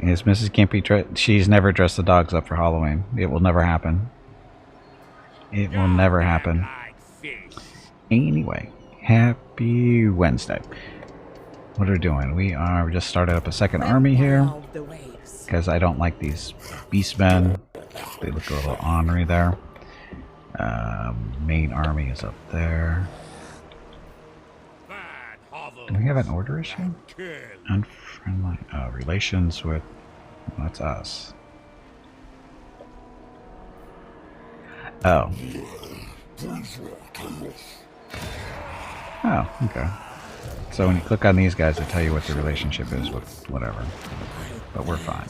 Is Mrs. Gimpy she's never dressed the dogs up for Halloween. It will never happen. It will never happen. Anyway, happy Wednesday. What are we doing? We just started up a second army here. Because I don't like these beastmen. They look a little ornery there. Main army is up there. Do we have an order issue? Unfriendly. Relations with... That's us. Oh. Oh, okay. So when you click on these guys, they tell you what the relationship is with whatever. But we're fine.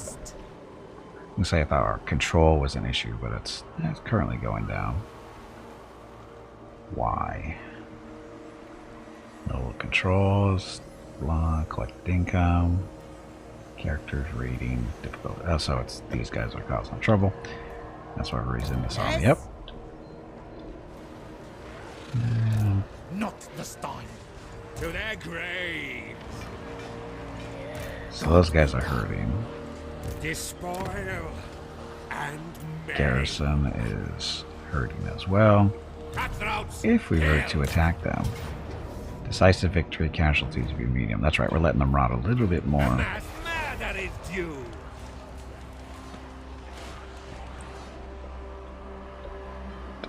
Looks like if our control was an issue, but it's currently going down. Why? No controls, blah, collect income, characters reading, difficult. Oh, so it's these guys are causing trouble. That's why we're using this on. Yep. Not this time. To their graves. So those guys are hurting. Despoil and Garrison is hurting as well. If we were to attack them, decisive victory, casualties would be medium. That's right, we're letting them rot a little bit more.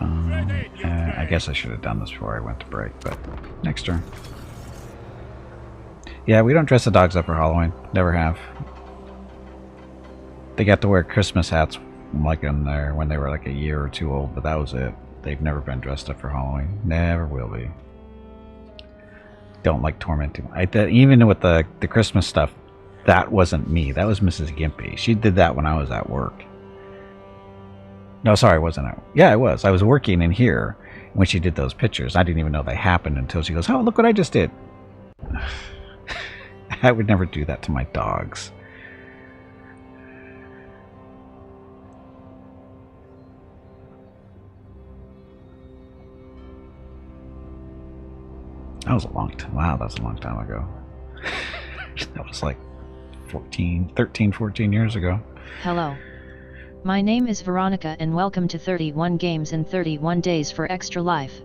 I guess I should have done this before I went to break, but next turn. Yeah, we don't dress the dogs up for Halloween. Never have. They got to wear Christmas hats like in there when they were like a year or two old, but that was it. They've never been dressed up for Halloween. Never will be. Don't like tormenting. Even with the Christmas stuff, that wasn't me. That was Mrs. Gimpy. She did that when I was at work. No, sorry, I wasn't at... Yeah, I was. I was working in here when she did those pictures. I didn't even know they happened until she goes, "Oh, look what I just did." I would never do that to my dogs. That was a long time. Wow, that's a long time ago. That was like 13, 14 years ago. Hello. My name is Veronica and welcome to 31 Games in 31 Days for Extra Life.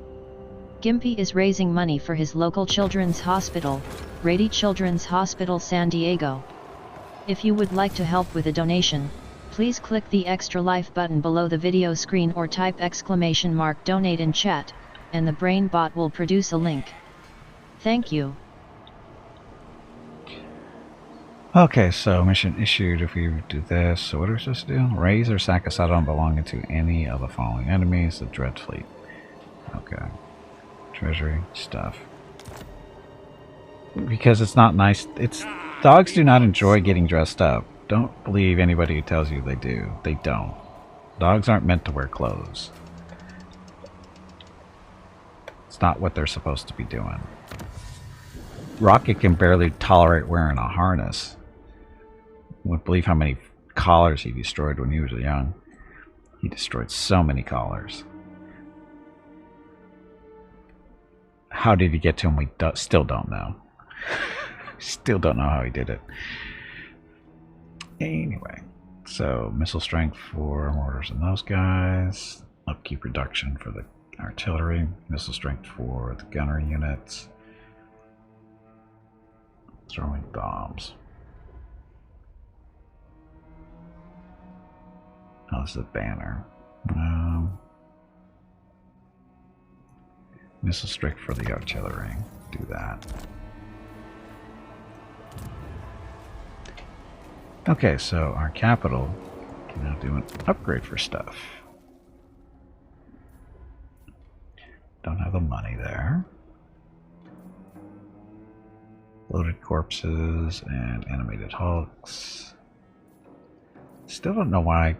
Gimpy is raising money for his local children's hospital, Rady Children's Hospital San Diego. If you would like to help with a donation, please click the Extra Life button below the video screen or type !donate in chat, and the brain bot will produce a link. Thank you. Okay, so mission issued if we do this. So what are we supposed to do? Raise or sack a saddle belonging to any of the following enemies. The Dread Fleet. Okay. Treasury, stuff. Because it's not nice. Dogs do not enjoy getting dressed up. Don't believe anybody who tells you they do. They don't. Dogs aren't meant to wear clothes. It's not what they're supposed to be doing. Rocket can barely tolerate wearing a harness. Wouldn't believe how many collars he destroyed when he was young. He destroyed so many collars. How did he get to him? We still don't know. Still don't know how he did it. Anyway, so missile strength for mortars and those guys. Upkeep reduction for the artillery. Missile strength for the gunner units. Throwing bombs. Oh, this is a banner. Missile strike for the artillery. Do that. Okay, so our capital can now do an upgrade for stuff. Don't have the money there. Loaded corpses and animated hulks. Still don't know why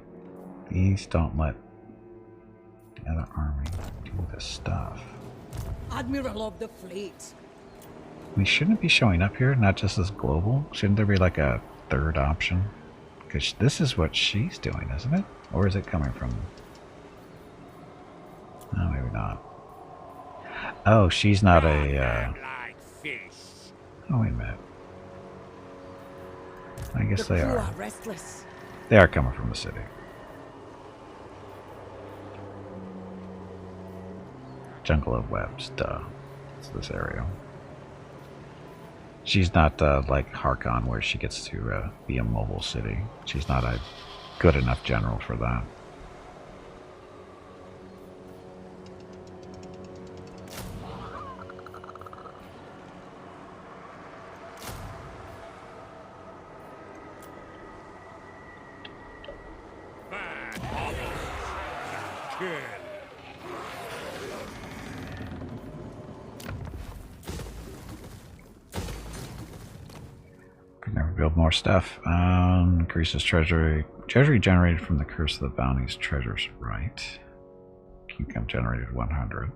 these don't let the other army do this stuff. Admiral of the fleet. We shouldn't be showing up here, not just as global. Shouldn't there be like a third option? Because this is what she's doing, isn't it? Or is it coming from... No, maybe not. Oh, she's not a... Oh, wait a minute. I guess The they crew are. are restless. They are coming from the city. Jungle of Webs, duh. It's this area. She's not like Harkon, where she gets to be a mobile city. She's not a good enough general for that. Bad others. Kill. Can never build more stuff. Increases treasury. Treasury generated from the curse of the bounties. Treasures, right. Income generated 100.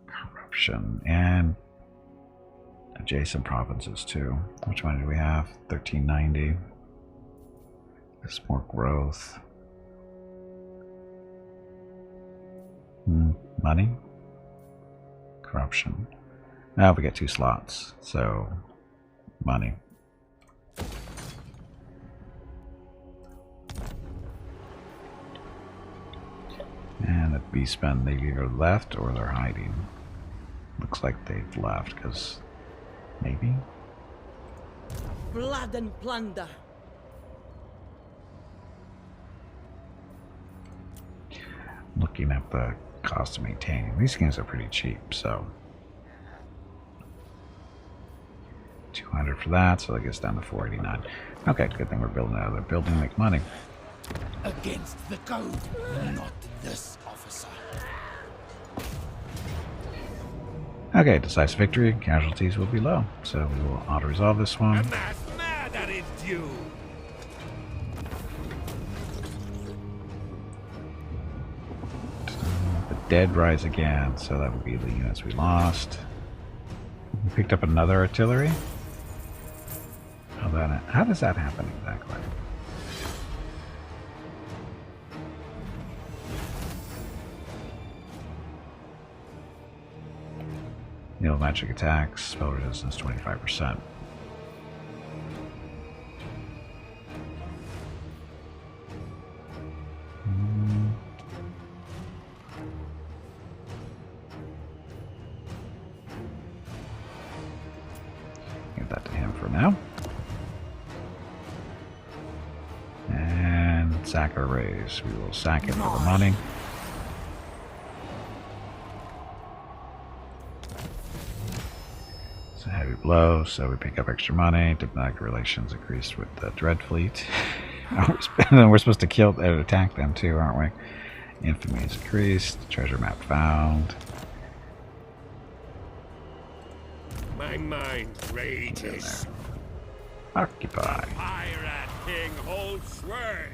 Corruption and adjacent provinces too. Which one do we have? 1390. There's more growth. Money. Corruption. Now we get 2 slots, so money. And the beastmen, they've either left or they're hiding. Looks like they've left, because maybe? Blood and plunder. Looking at the cost of maintaining. These games are pretty cheap, so 200 for that, so that gets down to 489. Okay, good thing we're building another building to make money. Against the code. Not this officer. Okay, decisive victory. Casualties will be low, so we will auto-resolve this one. A mass murder is due. The dead rise again, so that would be the units we lost. We picked up another artillery. How does that happen exactly? Needle magic attacks, spell resistance 25%. Give that to him for now. And sack or raise. We will sack it for the money. It's a heavy blow, so we pick up extra money. Diplomatic relations increased with the Dread Fleet. We're supposed to kill and attack them too, aren't we? Infamy is increased. Treasure map found. My mind rages. Occupy. Pirate king holds sway.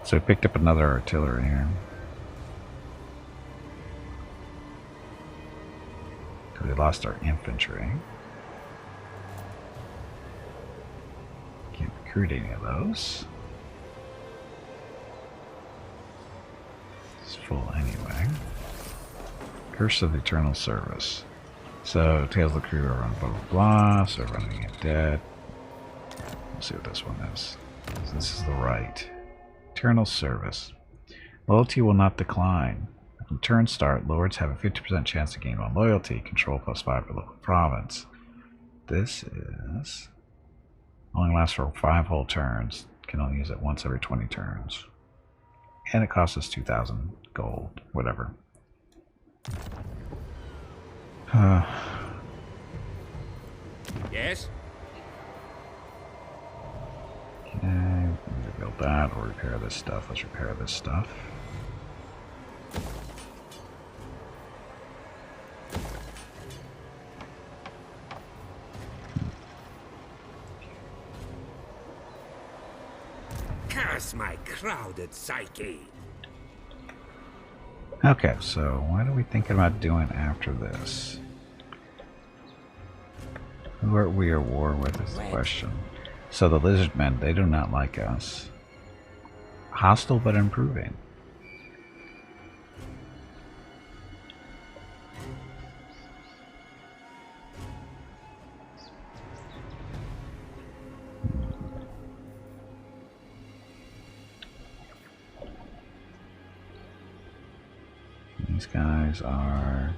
So we picked up another artillery here. We lost our infantry. Can't recruit any of those. It's full anyway. Curse of the Eternal Service. So Tales of the Crew are on blah blah blah, so running it dead. We'll see what this one is. So this is the right. Eternal Service. Loyalty will not decline. From turn start, lords have a 50% chance to gain 1 loyalty, control +5 for local province. This is only lasts for 5 whole turns. Can only use it once every 20 turns. And it costs us 2,000 gold, whatever. Yes? Okay, either build that or repair this stuff. Let's repair this stuff. Curse my crowded psyche. Okay, so what are we thinking about doing after this? Who are we at war with is the question. So the lizardmen, they do not like us. Hostile but improving. These guys are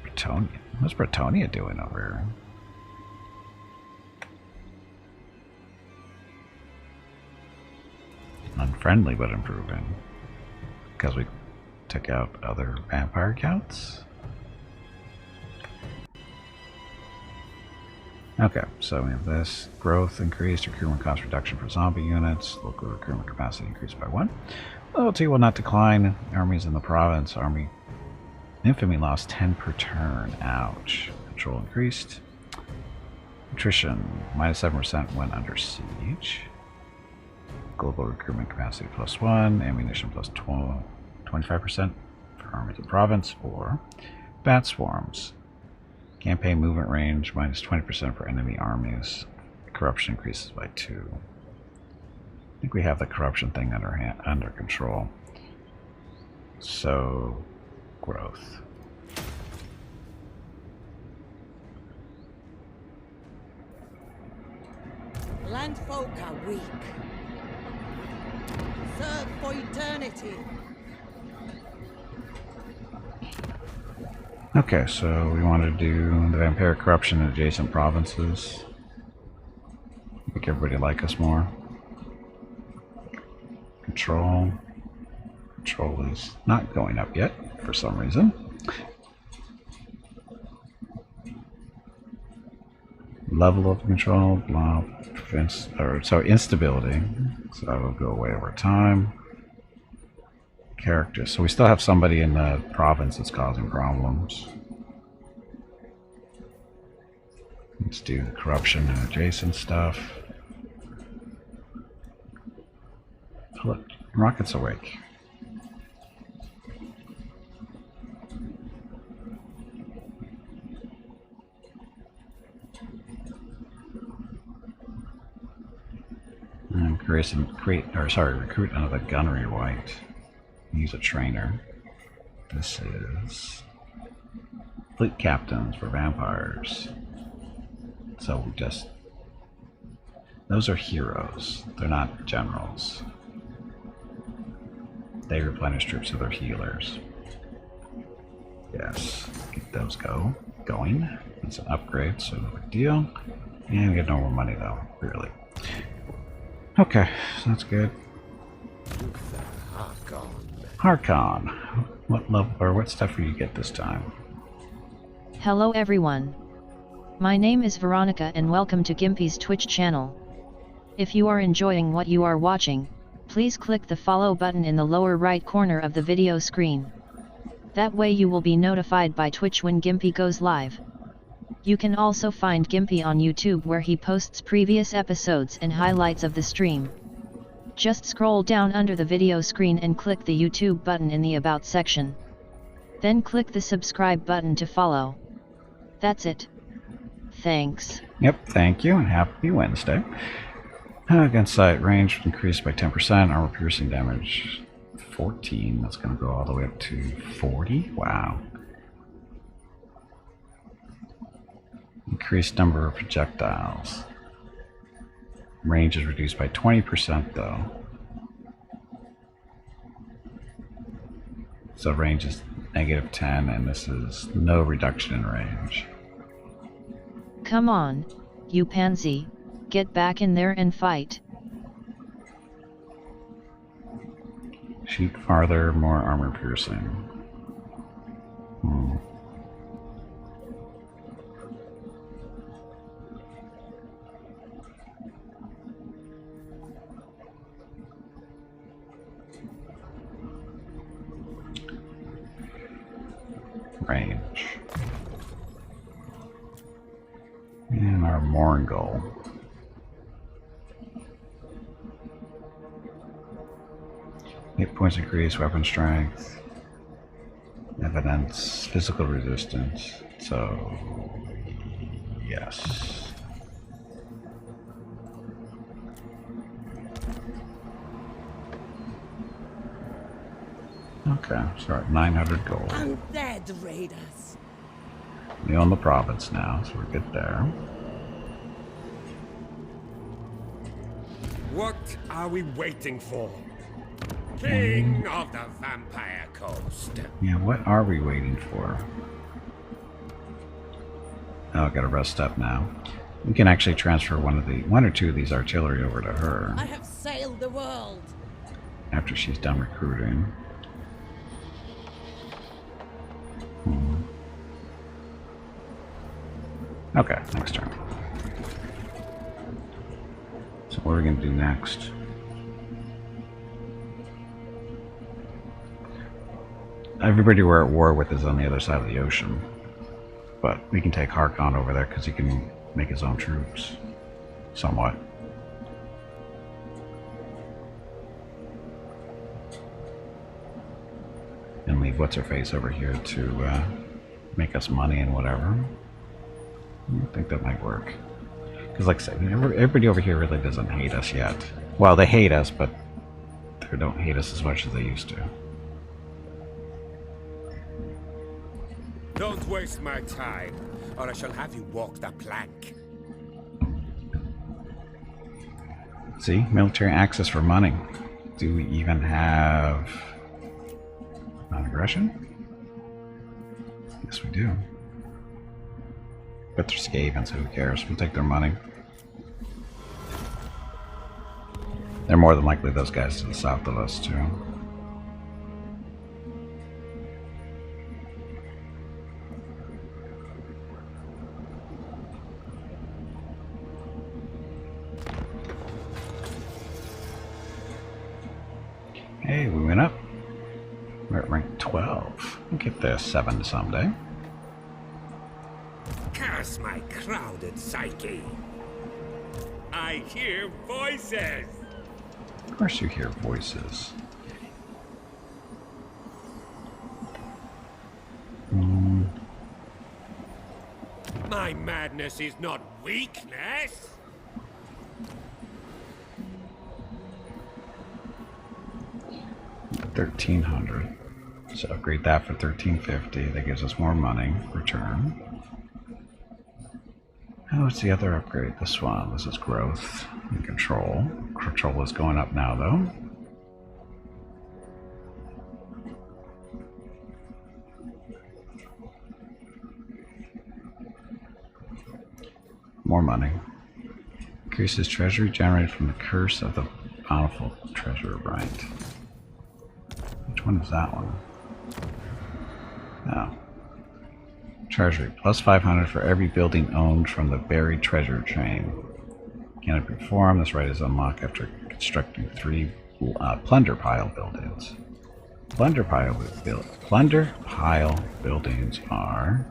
Bretonia. What's Bretonia doing over here? Unfriendly but improving. Because we took out other vampire counts. Okay, so we have this. Growth increased, recruitment cost reduction for zombie units, local recruitment capacity increased by 1. Loyalty will not decline. Armies in the province. Army infamy lost 10 per turn. Ouch. Control increased. Attrition minus 7% when under siege. Global recruitment capacity plus 1. Ammunition plus 25% for armies in province. Or bat swarms. Campaign movement range minus 20% for enemy armies. Corruption increases by 2. I think we have the corruption thing under control. So, growth. Landfolk are weak. Serve for eternity. Okay, so we want to do the vampire corruption in adjacent provinces. Make everybody like us more. Control. Control is not going up yet for some reason. Level of control, blah, prevents, so instability. So that will go away over time. Characters. So we still have somebody in the province that's causing problems. Let's do the corruption and adjacent stuff. Oh, look, Rocket's awake. And recruit another gunnery white. Use a trainer. This is fleet captains for vampires. So just those are heroes. They're not generals. They replenish troops, so they're healers. Yes, get those going. It's an upgrade, so no big deal. And we get no more money though, really. Okay, so that's good. Luthor Harkon. Harkon, what level or what stuff will you get this time? Hello everyone. My name is Veronica and welcome to Gimpy's Twitch channel. If you are enjoying what you are watching, please click the follow button in the lower right corner of the video screen. That way you will be notified by Twitch when Gimpy goes live. You can also find Gimpy on YouTube where he posts previous episodes and highlights of the stream. Just scroll down under the video screen and click the YouTube button in the About section. Then click the subscribe button to follow. That's it. Thanks. Yep, thank you and happy Wednesday. Against sight range increased by 10%, armor piercing damage 14, that's going to go all the way up to 40. Wow. Increased number of projectiles. Range is reduced by 20% though. So range is -10 and this is no reduction in range. Come on, you pansy, get back in there and fight. Shoot farther, more armor piercing. Range. And our Morngul. Hit points increase, weapon strength, evidence, physical resistance. So, yes. Okay, so we're at 900 gold. Undead raiders. We own the province now, so we're good there. What are we waiting for? King of the Vampire Coast. Yeah, what are we waiting for? Oh, I gotta rest up now. We can actually transfer one or two of these artillery over to her I have sailed the world. after she's done recruiting. Okay, next turn. So what are we gonna do next? Everybody we're at war with is on the other side of the ocean. But we can take Harkon over there because he can make his own troops. Somewhat. And leave What's-Her-Face over here to make us money and whatever. I think that might work. Because like I said, everybody over here really doesn't hate us yet. Well, they hate us, but they don't hate us as much as they used to. Don't waste my time, or I shall have you walk the plank. See? Military access for money. Do we even have non-aggression? Yes, we do. But they're Skaven, so who cares? We'll take their money. They're more than likely those guys to the south of us, too. Hey, we went up. We're at rank 12. We'll get there 7 someday. Curse my crowded psyche. I hear voices. Of course you hear voices. My madness is not weakness. $1,300. So upgrade that for $1,350. That gives us more money. Return. Oh, what's the other upgrade? This one. This is growth and control. Control is going up now, though. More money. Increases treasury generated from the curse of the bountiful treasure, right? Which one is that one? Oh. Treasury. Plus 500 for every building owned from the buried treasure chain. Can it perform? This right is unlocked after constructing 3 plunder pile buildings. Plunder pile buildings are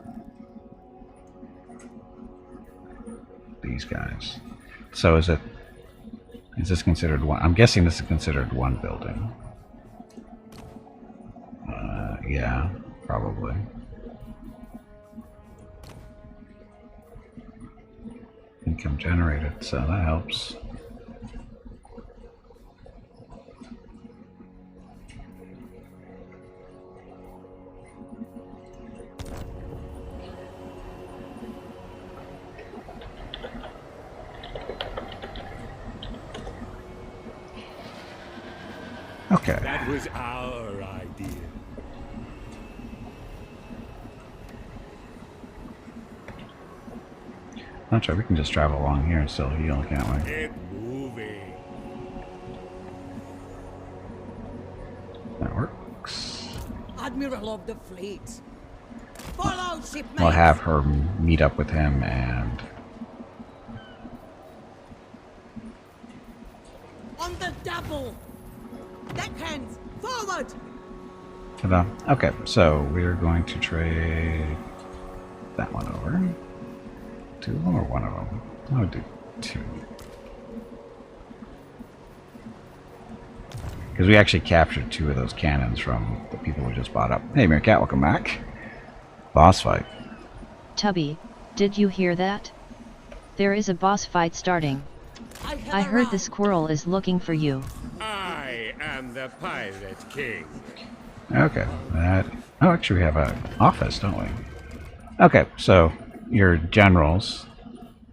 these guys. So is this considered one? I'm guessing this is considered one building. Yeah, probably. Income generated, so that helps. Okay. That was our idea. Not sure, we can just travel along here and still heal, can't we? Get moving. That works. Admiral of the fleet. Follow, shipmates. We'll have her meet up with him and... On the double. Deckhands, forward. Ta-da. Okay, so we're going to trade that one over. 2 of them or 1 of them? I would do 2. Because we actually captured 2 of those cannons from the people we just bought up. Hey, Meerkat, welcome back. Boss fight. Tubby, did you hear that? There is a boss fight starting. I heard the squirrel is looking for you. I am the Pirate King. Okay, that... Oh, actually we have an office, don't we? Okay, so your generals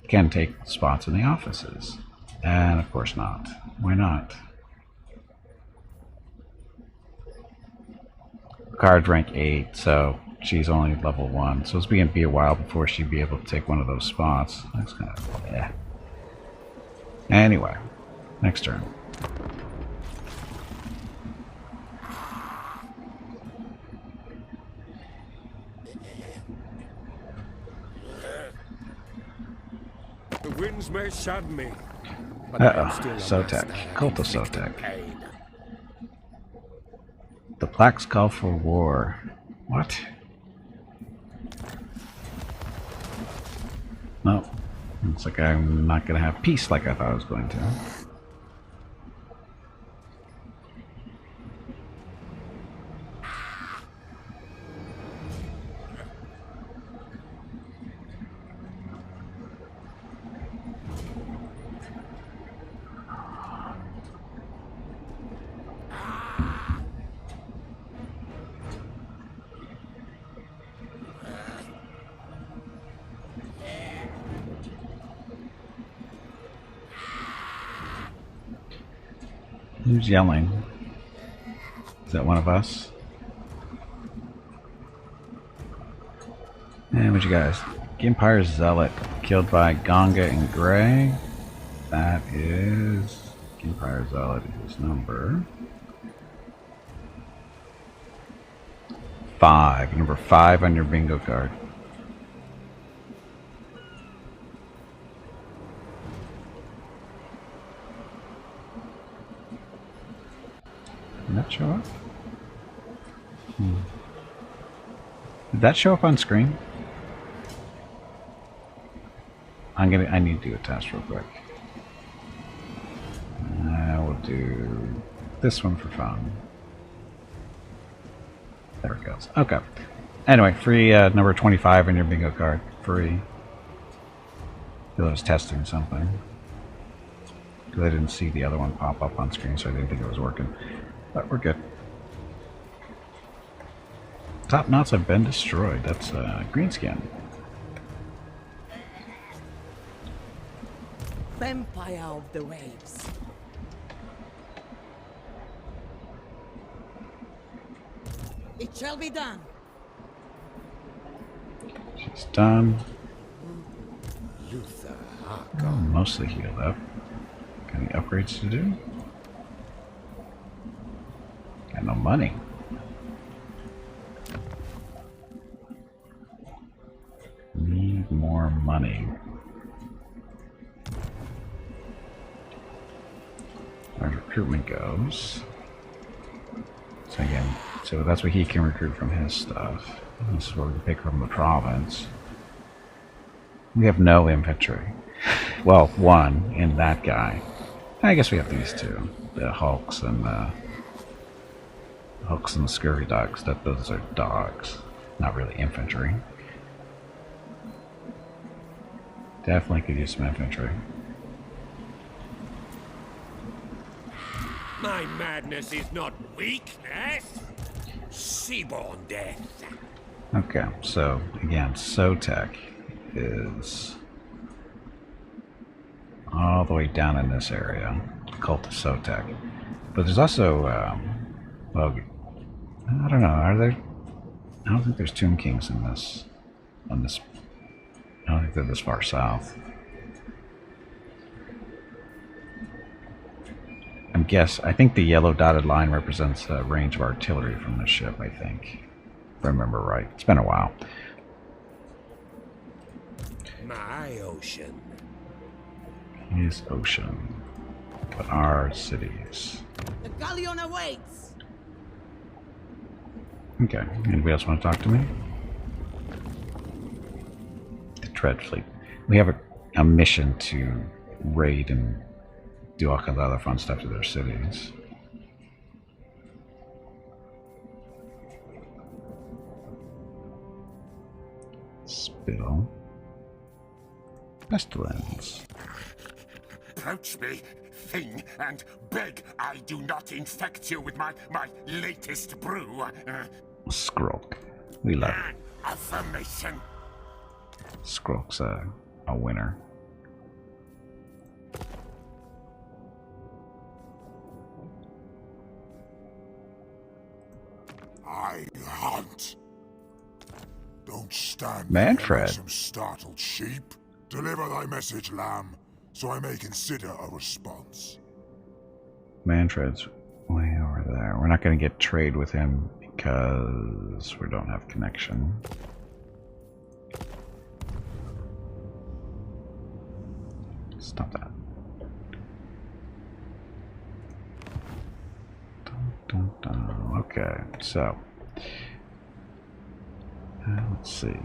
can take spots in the offices. And of course not. Why not? card's rank 8, so she's only level 1. So it's going to be a while before she'd be able to take one of those spots. That's kind of, yeah. Anyway, next turn. The winds may shun me. Sotek. Cult of Sotek. The plaques call for war. What? No. Looks like I'm not going to have peace like I thought I was going to. Who's yelling? Is that one of us? And what you guys? Empire Zealot killed by Gonga and Gray. That is Empire Zealot is number 5. Number 5 on your bingo card. Did that show up? Did that show up on screen? I need to do a test real quick. We'll do this one for fun. There it goes. Okay. Anyway, free number 25 on your bingo card. Free. I was testing something. Because I didn't see the other one pop up on screen, so I didn't think it was working. But we're good. Top knots have been destroyed. That's green skin. Vampire of the waves. It shall be done. She's done. Luthor Oh, Harkon. mostly healed up. Got any upgrades to do? Got no money. Need more money. Our recruitment goes. So again, so that's what he can recruit from his stuff. This is what we can pick from the province. We have no infantry. Well, one in that guy. I guess we have these two. The Hulks and the Scurvy Dogs. Those are dogs. Not really infantry. Definitely could use some infantry. My madness is not weakness. Seaborn death. Okay, so again, Sotek is all the way down in this area, Cult of Sotek. But there's also, well, I don't know, are there? I don't think there's Tomb Kings in this, I don't think they're this far south. I think the yellow dotted line represents the range of artillery from this ship, I think. If I remember right. It's been a while. My ocean. His ocean. But our cities. The galleon awaits. Okay. Anybody else want to talk to me? The Dread Fleet. We have a mission to raid and do all kinds of other fun stuff to their cities. Spill. Pestilence. Approach me, thing, and beg I do not infect you with my latest brew. Skrulk. We love it. Affirmation. Skrulk's a winner. I hunt. Don't stand Manfred. there like some startled sheep. Deliver thy message, lamb, so I may consider a response. Manfred's way over there. We're not going to get trade with him because we don't have connection. Stop that. Dun, dun, dun. Okay, so let's see.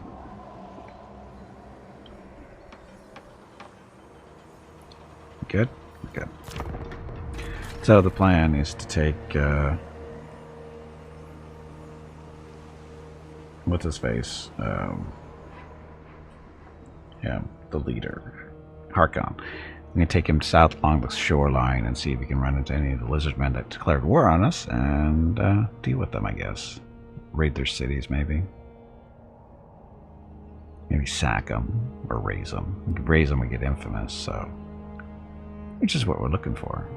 Good? Good. So the plan is to take what's his face? Yeah, the leader, Harkon. I'm gonna take him south along the shoreline and see if we can run into any of the lizard men that declared war on us and deal with them, I guess. Raid their cities, maybe. Maybe sack them or raise them. We could raise them, we get infamous, so. Which is what we're looking for.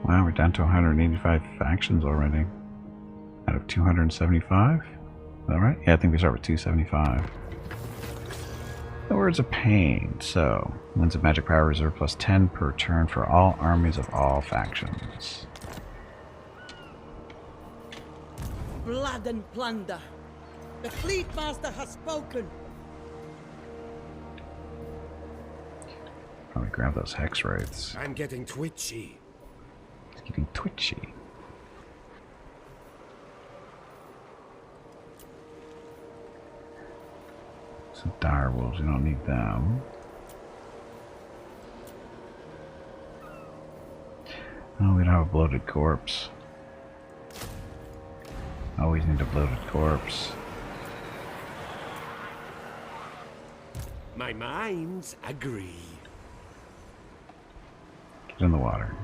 Wow, we're down to 185 factions already. Out of 275? Is that right? Yeah, I think we start with 275. The words of pain. So, wins of magic power reserve plus 10 per turn for all armies of all factions. Blood and plunder. The fleet master has spoken. Probably grab those hex wraiths. I'm getting twitchy. It's getting twitchy. Some dire wolves, we don't need them. Oh, we don't have a bloated corpse. Always need a bloated corpse. My minds agree. Get in the water.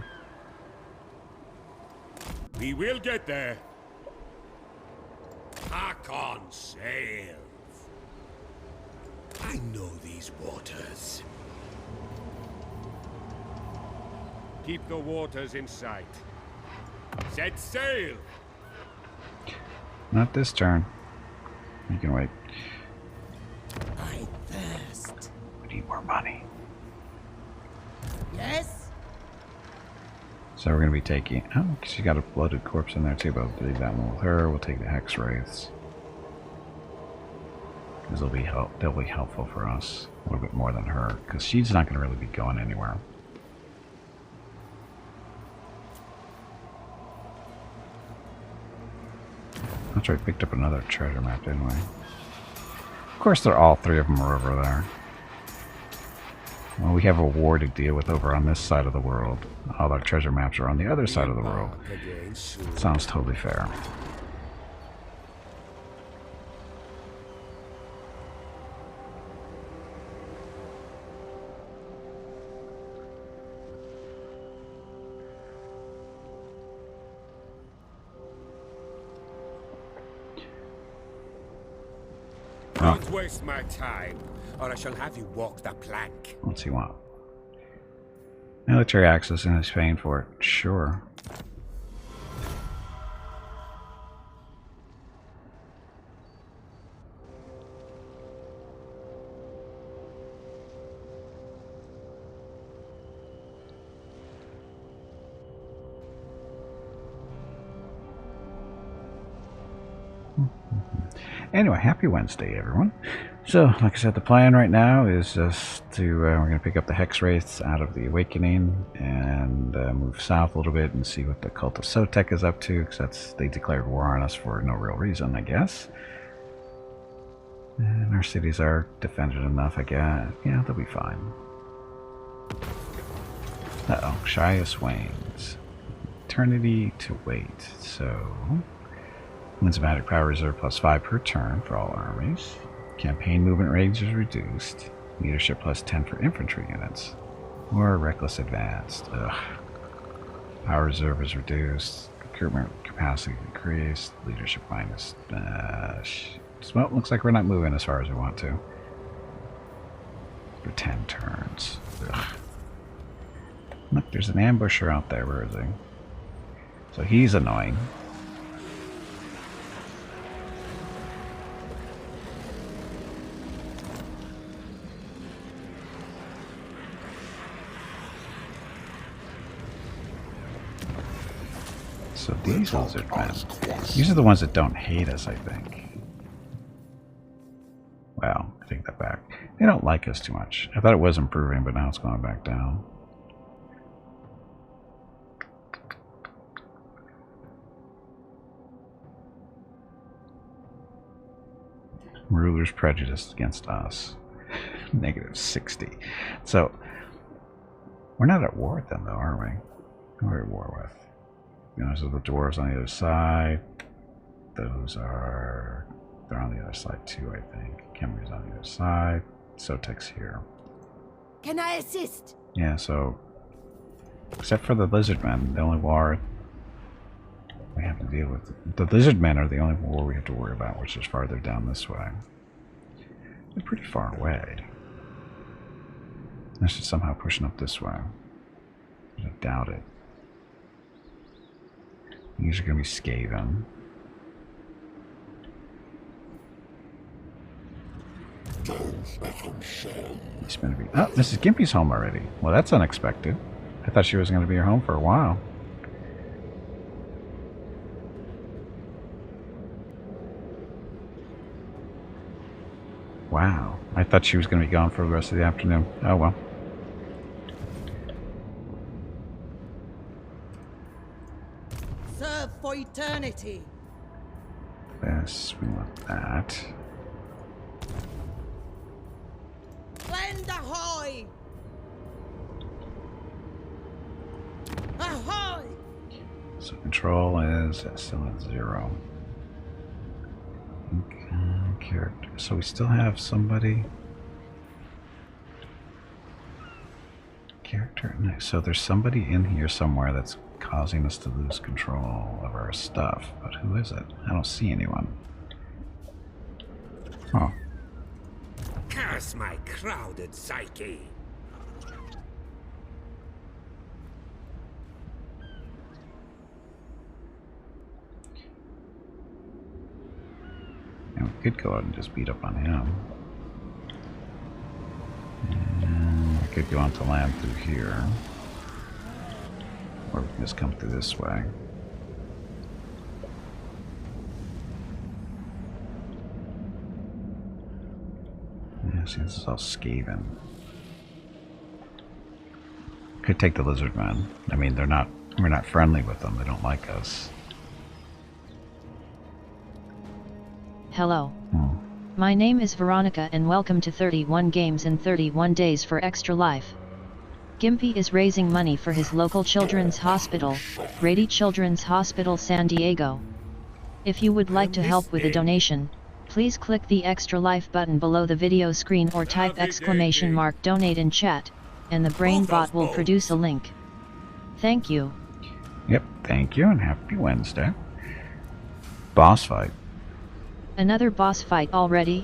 We will get there. Harkon sails. I know these waters. Keep the waters in sight. Set sail. Not this turn. You can wait. I thirst. We need more money. Yes? So we're going to be taking... Oh, she's got a bloated corpse in there too, but we'll leave that one with her. We'll take the hex wraiths. Because they'll be helpful for us. A little bit more than her. Because she's not going to really be going anywhere. That's right, we picked up another treasure map, didn't we? Of course, all three of them are over there. Well, we have a war to deal with over on this side of the world. All our treasure maps are on the other side of the world. Sounds totally fair. Don't waste my time, or I shall have you walk the plank. What's he want? Military access and he's paying for it. Sure. Anyway, happy Wednesday, everyone. So, like I said, the plan right now is just to, we're going to pick up the hex wraiths out of the awakening and move south a little bit and see what the cult of Sotek is up to, because they declared war on us for no real reason, I guess. And our cities are defended enough, I guess. Yeah, they'll be fine. Uh-oh, Shias wanes. Eternity to wait, so... Wins magic power reserve plus 5 per turn for all armies. Campaign movement range is reduced. Leadership plus 10 for infantry units. Or reckless advanced. Ugh. Power reserve is reduced. Recruitment capacity increased. Leadership minus. Well, looks like we're not moving as far as we want to. For 10 turns. Ugh. Look, there's an ambusher out there. Where is he? So he's annoying. So these lizard men, these are the ones that don't hate us, I think. Well, I take that back. They don't like us too much. I thought it was improving, but now it's going back down. Rulers prejudiced against us. Negative 60. So, we're not at war with them, though, are we? Who are we at war with? You know, so the dwarves on the other side. Those are... They're on the other side, too, I think. Khemri's on the other side. Sotek's here. Can I assist? Yeah, so... Except for the lizard men, the only war we have to deal with. The lizard men are the only war we have to worry about, which is farther down this way. They're pretty far away. Unless it's somehow pushing up this way. I doubt it. These are going to be Skaven. It's going to be... Oh, this is Gimpy's home already. Well, that's unexpected. I thought she was going to be her home for a while. Wow. I thought she was going to be gone for the rest of the afternoon. Oh, well. Serve for eternity. Yes, we want that. Lend ahoy! Ahoy! So control is still at 0. Okay, character. So we still have somebody. Character. No, so there's somebody in here somewhere that's causing us to lose control of our stuff. But who is it? I don't see anyone. Oh. Curse my crowded psyche. And we could go out and just beat up on him. And we could go onto land through here. Or we can just come through this way. Yeah, see, this is all Skaven. Could take the lizard men. I mean, we're not friendly with them. They don't like us. Hello. My name is Veronica and welcome to 31 Games in 31 Days for Extra Life. Gimpy is raising money for his local children's hospital, Rady Children's Hospital San Diego. If you would like to help with a donation, please click the Extra Life button below the video screen or type !donate in chat, and the brain bot will produce a link. Thank you. Yep, thank you and happy Wednesday. Boss fight. Another boss fight already?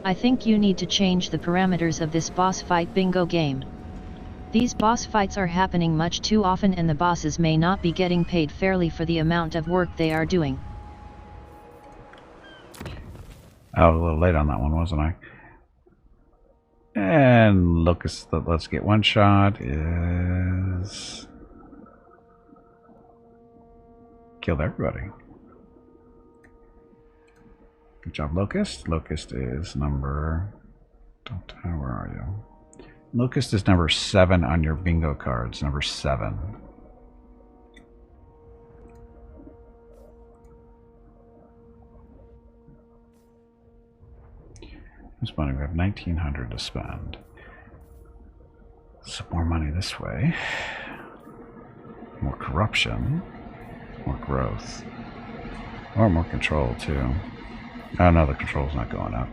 I think you need to change the parameters of this boss fight bingo game. These boss fights are happening much too often and the bosses may not be getting paid fairly for the amount of work they are doing. I was a little late on that one, wasn't I? And Locust, let's get one shot is... Killed everybody. Good job, Locust. Locust is number... Don't tell me, where are you? Locust is number 7 on your bingo cards. Number 7. This money, we have 1,900 to spend. Some more money this way. More corruption. More growth. Or more control, too. Oh no, the control's not going up.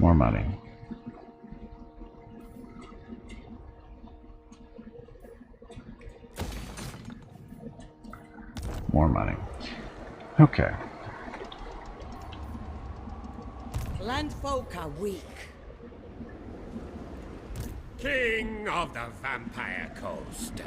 More money. More money. Okay. Landfolk are weak. King of the Vampire Coast.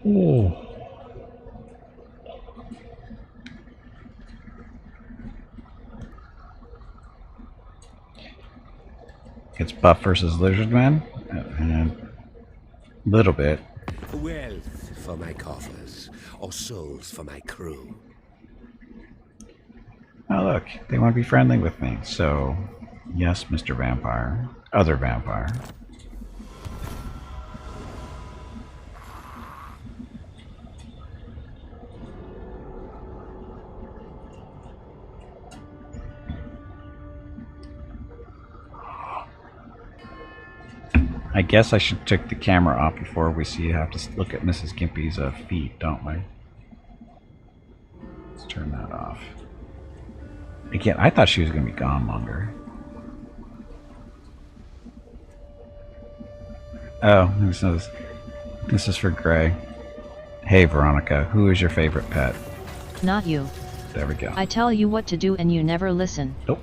Ooh. It's buff versus lizard man. A little bit. Wealth for my coffers, or souls for my crew. Oh look, they want to be friendly with me. So, yes, Mr. Vampire. Other vampire. I guess I should take the camera off before we have to look at Mrs. Gimpy's feet, don't we? Let's turn that off. Again, I thought she was going to be gone longer. Oh, this is for Gray. Hey, Veronica, who is your favorite pet? Not you. There we go. I tell you what to do and you never listen. Nope.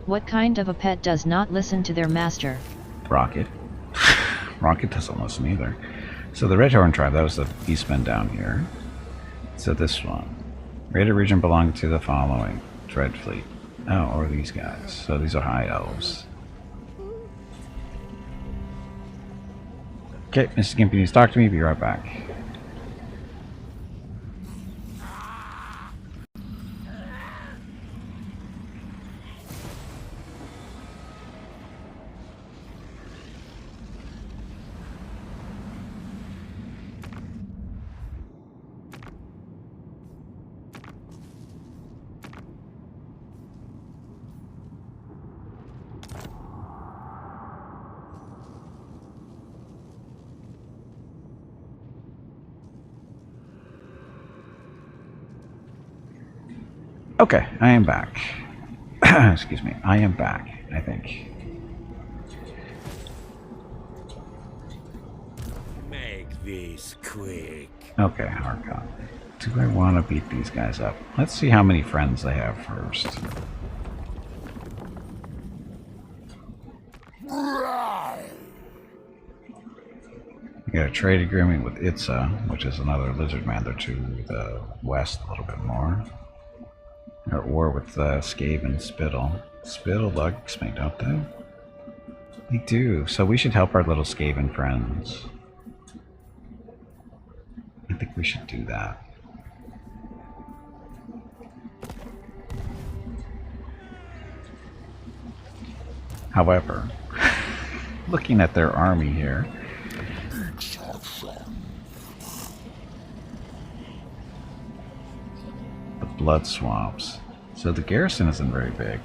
What kind of a pet does not listen to their master? Rocket. Rocket doesn't listen either. So the Redhorn tribe, that was the Beastmen down here. So this one. Raided region belonging to the following. Dreadfleet. Oh, or these guys. So these are high elves. Okay, Mrs. Gimpy needs to talk to me. Be right back. Okay, I am back. Excuse me. I am back, I think. Make this quick. Okay, Harkon. Do I want to beat these guys up? Let's see how many friends they have first. We got a trade agreement with Itza, which is another lizard man. They're to the west a little bit more. They're at war with Scave and Spittle. Spittle likes me, don't they? They do. So we should help our little Skaven friends. I think we should do that. However, looking at their army here, the blood swamps. So the garrison isn't very big,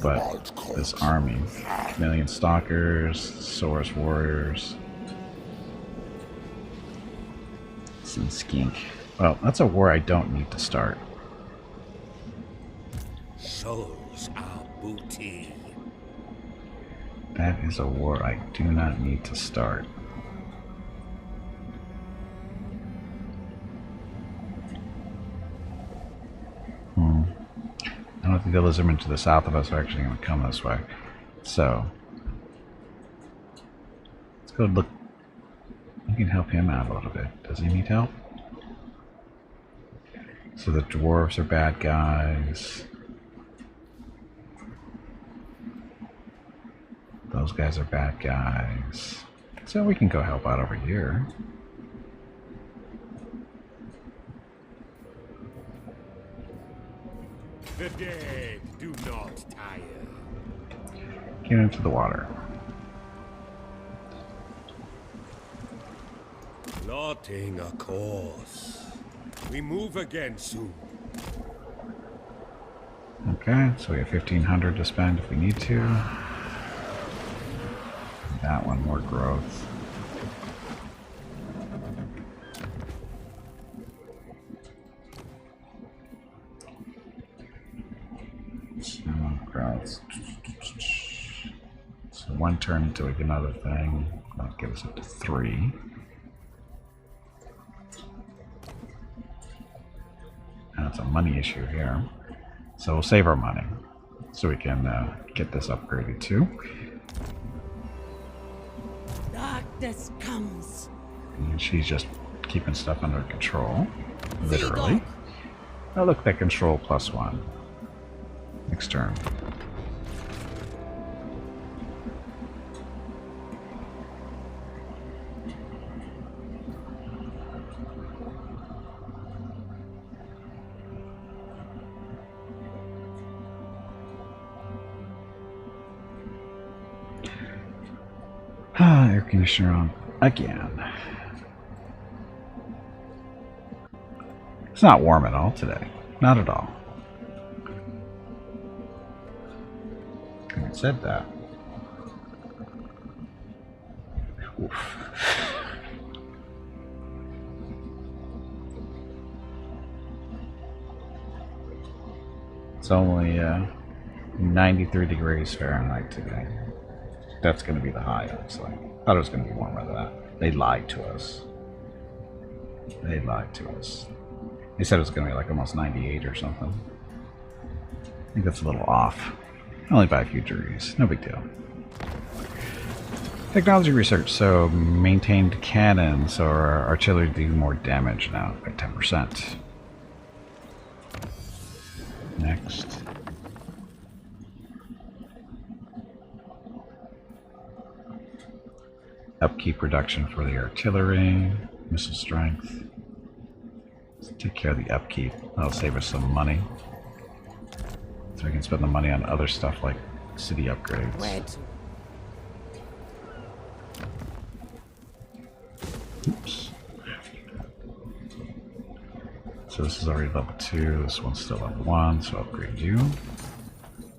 but this army, million stalkers, Saurus warriors, some skink. Well, that's a war I don't need to start. Souls are booty. That is a war I do not need to start. I don't think the lizardmen to the south of us are actually going to come this way. So, let's go look. We can help him out a little bit. Does he need help? So the dwarves are bad guys. Those guys are bad guys. So we can go help out over here. The dead do not tire. Get into the water. Plotting a course. We move again soon. Okay, so we have 1,500 to spend if we need to. That one, more growth. Growth. So one turn into like another thing. That'll give us up to 3. And it's a money issue here. So we'll save our money so we can get this upgraded too. Darkness comes. And she's just keeping stuff under control. Literally. Oh, look, that control +1. Next turn. Air conditioner on again. It's not warm at all today. Not at all. Having said that. Oof. It's only 93 degrees Fahrenheit today. That's going to be the high, obviously. Thought it was going to be warmer than that. They lied to us. They lied to us. They said it was going to be like almost 98 or something. I think that's a little off. Only by a few degrees. No big deal. Technology research. So maintained cannons, so our artillery do more damage now by 10%. Next. Upkeep reduction for the artillery, missile strength. Let's take care of the upkeep. That'll save us some money. So we can spend the money on other stuff like city upgrades. Red. Oops. So this is already level 2, this one's still level 1, so I'll upgrade you.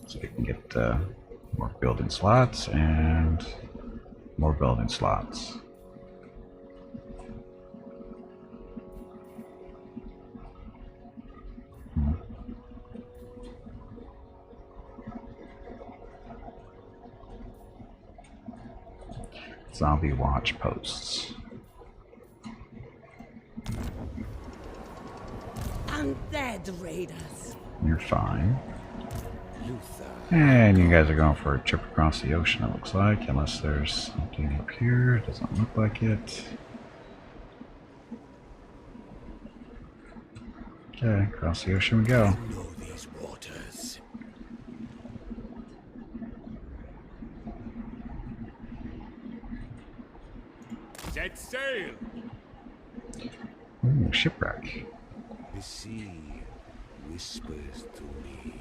So we can get more building slots and more building slots. Zombie watch posts. Undead raiders. You're fine. Luthor. And you guys are going for a trip across the ocean, it looks like, unless there's something up here. Doesn't look like it. Okay, across the ocean we go. I know these waters. Set sail. Ooh, shipwreck. The sea whispers to me.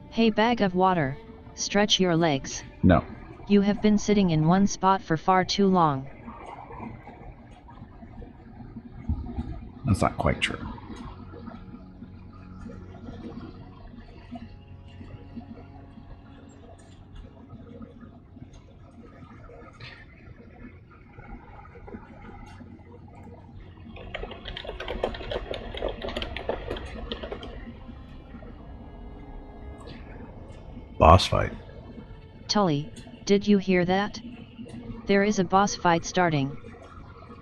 Hey, bag of water, stretch your legs. No. You have been sitting in one spot for far too long. That's not quite true. Boss fight. Tully, did you hear that? There is a boss fight starting.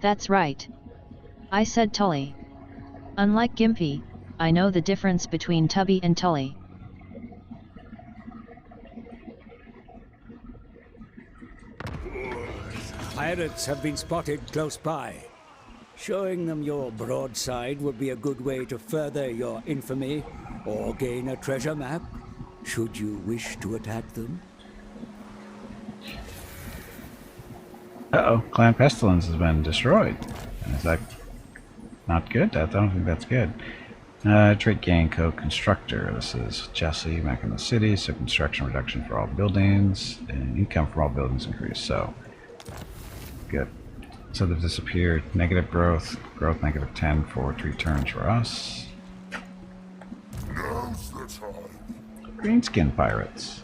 That's right. I said Tully. Unlike Gimpy, I know the difference between Tubby and Tully. Pirates have been spotted close by. Showing them your broadside would be a good way to further your infamy or gain a treasure map, should you wish to attack them. Uh-oh, Clan Pestilence has been destroyed. Is that Not good? I don't think that's good. Trait gain code constructor. This is Jesse back in the city. So construction reduction for all buildings. And income from all buildings increase. So, good. So they've disappeared. Negative growth. Growth negative 10 for 3 turns for us. Now's the time. Greenskin pirates.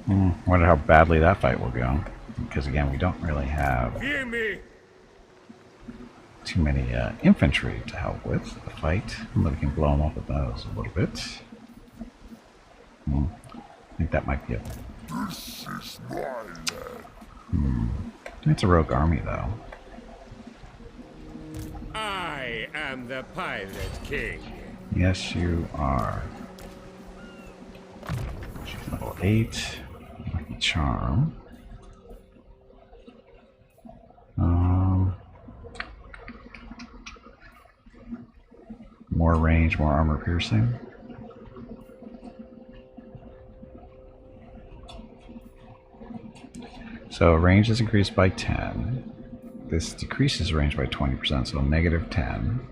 Wonder how badly that fight will go. Because again, we don't really have Hear me. too many infantry to help with the fight. But we can blow them up with those a little bit. I think that might be it. This is my land. It's a rogue army though. I am the Pirate King. Yes, you are. She's level 8. Lucky Charm. More range, more armor piercing. So range is increased by 10. This decreases range by 20%, so negative 10.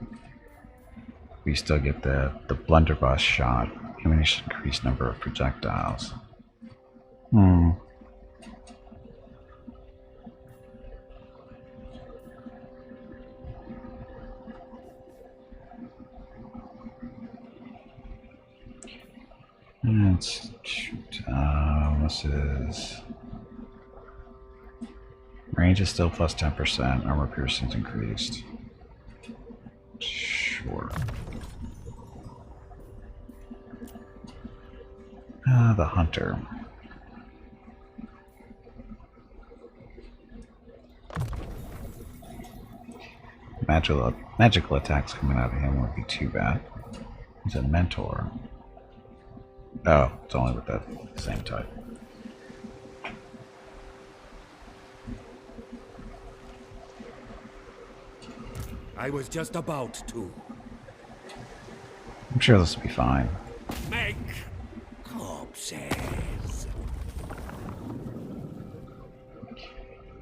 We still get the blunderbuss shot. Ammunition increased number of projectiles. Let's shoot. This is range is still plus 10%. Armor piercing's increased. Sure. The hunter. Magical attacks coming out of him won't be too bad. He's a mentor. Oh, it's only with that same type. I was just about to. I'm sure this will be fine. Make corpses.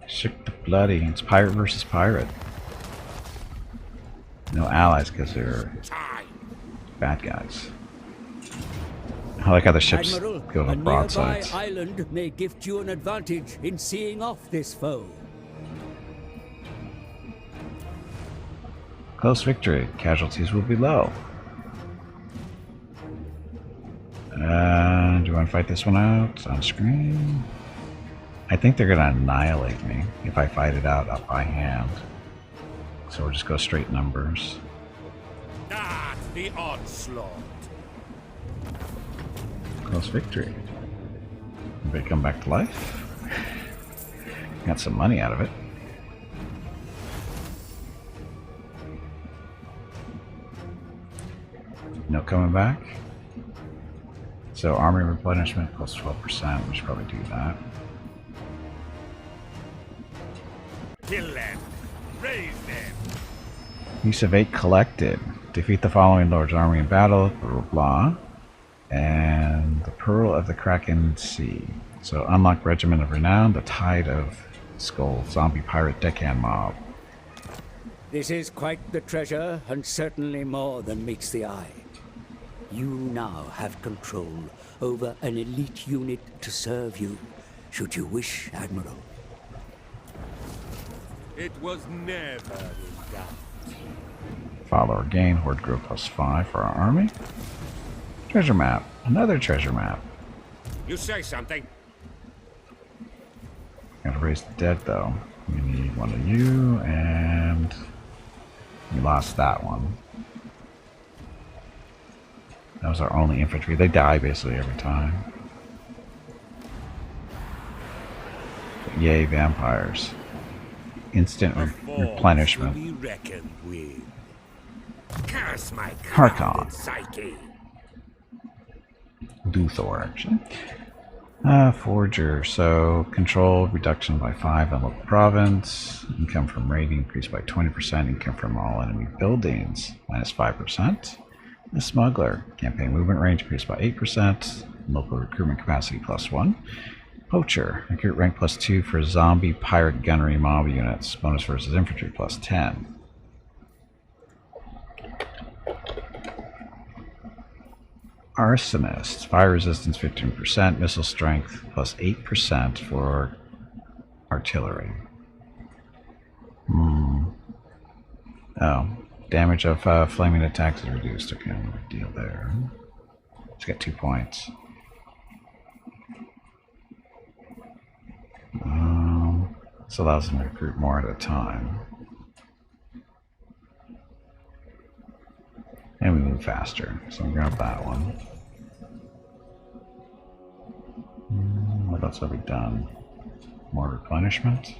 Shook the bloody. It's pirate versus pirate. No allies because they're bad guys. I like how the ships Admiral, go to a nearby broadsides. island may gift you an advantage in seeing off this foe. Close victory. Casualties will be low. Do you want to fight this one out on screen? I think they're going to annihilate me if I fight it out up by hand. So we'll just go straight numbers. Start the onslaught. Close victory. Anybody come back to life? Got some money out of it. No coming back. So army replenishment plus 12%. We should probably do that. Kill them. Raise them. Use of 8 collected. Defeat the following Lord's army in battle. Blah blah blah. And the Pearl of the Kraken Sea. So unlock Regiment of Renown, the Tide of Skull, zombie pirate deckhand mob. This is quite the treasure, and certainly more than meets the eye. You now have control over an elite unit to serve you, should you wish, Admiral. It was never in doubt. Follower gain, Horde growth plus 5 for our army. Treasure map. Another treasure map. You say something. Gotta raise the dead though. We need one of you, and we lost that one. That was our only infantry. They die basically every time. But yay, vampires. Instant replenishment. Be reckoned with. Curse my Harkon. psyche. Luthor, actually. Forger. So, control reduction by 5 on local province. Income from raiding increased by 20%. Income from all enemy buildings minus 5%. The smuggler. Campaign movement range increased by 8%. Local recruitment capacity plus 1. Poacher. Recruit rank +2 for zombie pirate gunnery mob units. Bonus versus infantry +10. Arsonist. Fire resistance 15%. Missile strength +8% for artillery. Oh. Damage of flaming attacks is reduced. Okay, no big deal there. Let's get 2 points. This allows them to recruit more at a time. And we move faster, so I'll grab that one. What else have we done? More replenishment.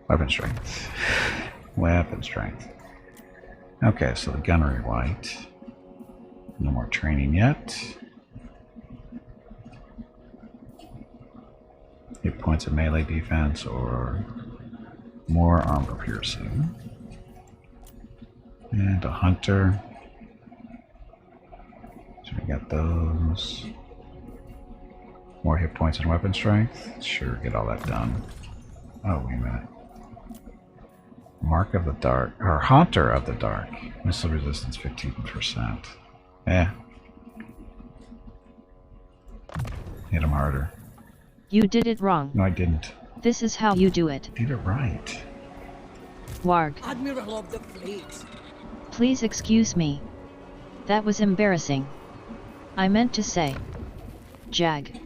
Weapon strength. Weapon strength. Okay, so the gunnery white. No more training yet. Hit points of melee defense or more armor piercing. And a hunter. So we got those. More hit points and weapon strength. Sure, get all that done. Oh, wait a minute. Mark of the Dark, or Haunter of the Dark. Missile resistance 15%. Yeah. Hit him harder. You did it wrong. No, I didn't. This is how you do it. Did it right. Warg. Admiral of the fleet. Please excuse me. That was embarrassing. I meant to say. Jag.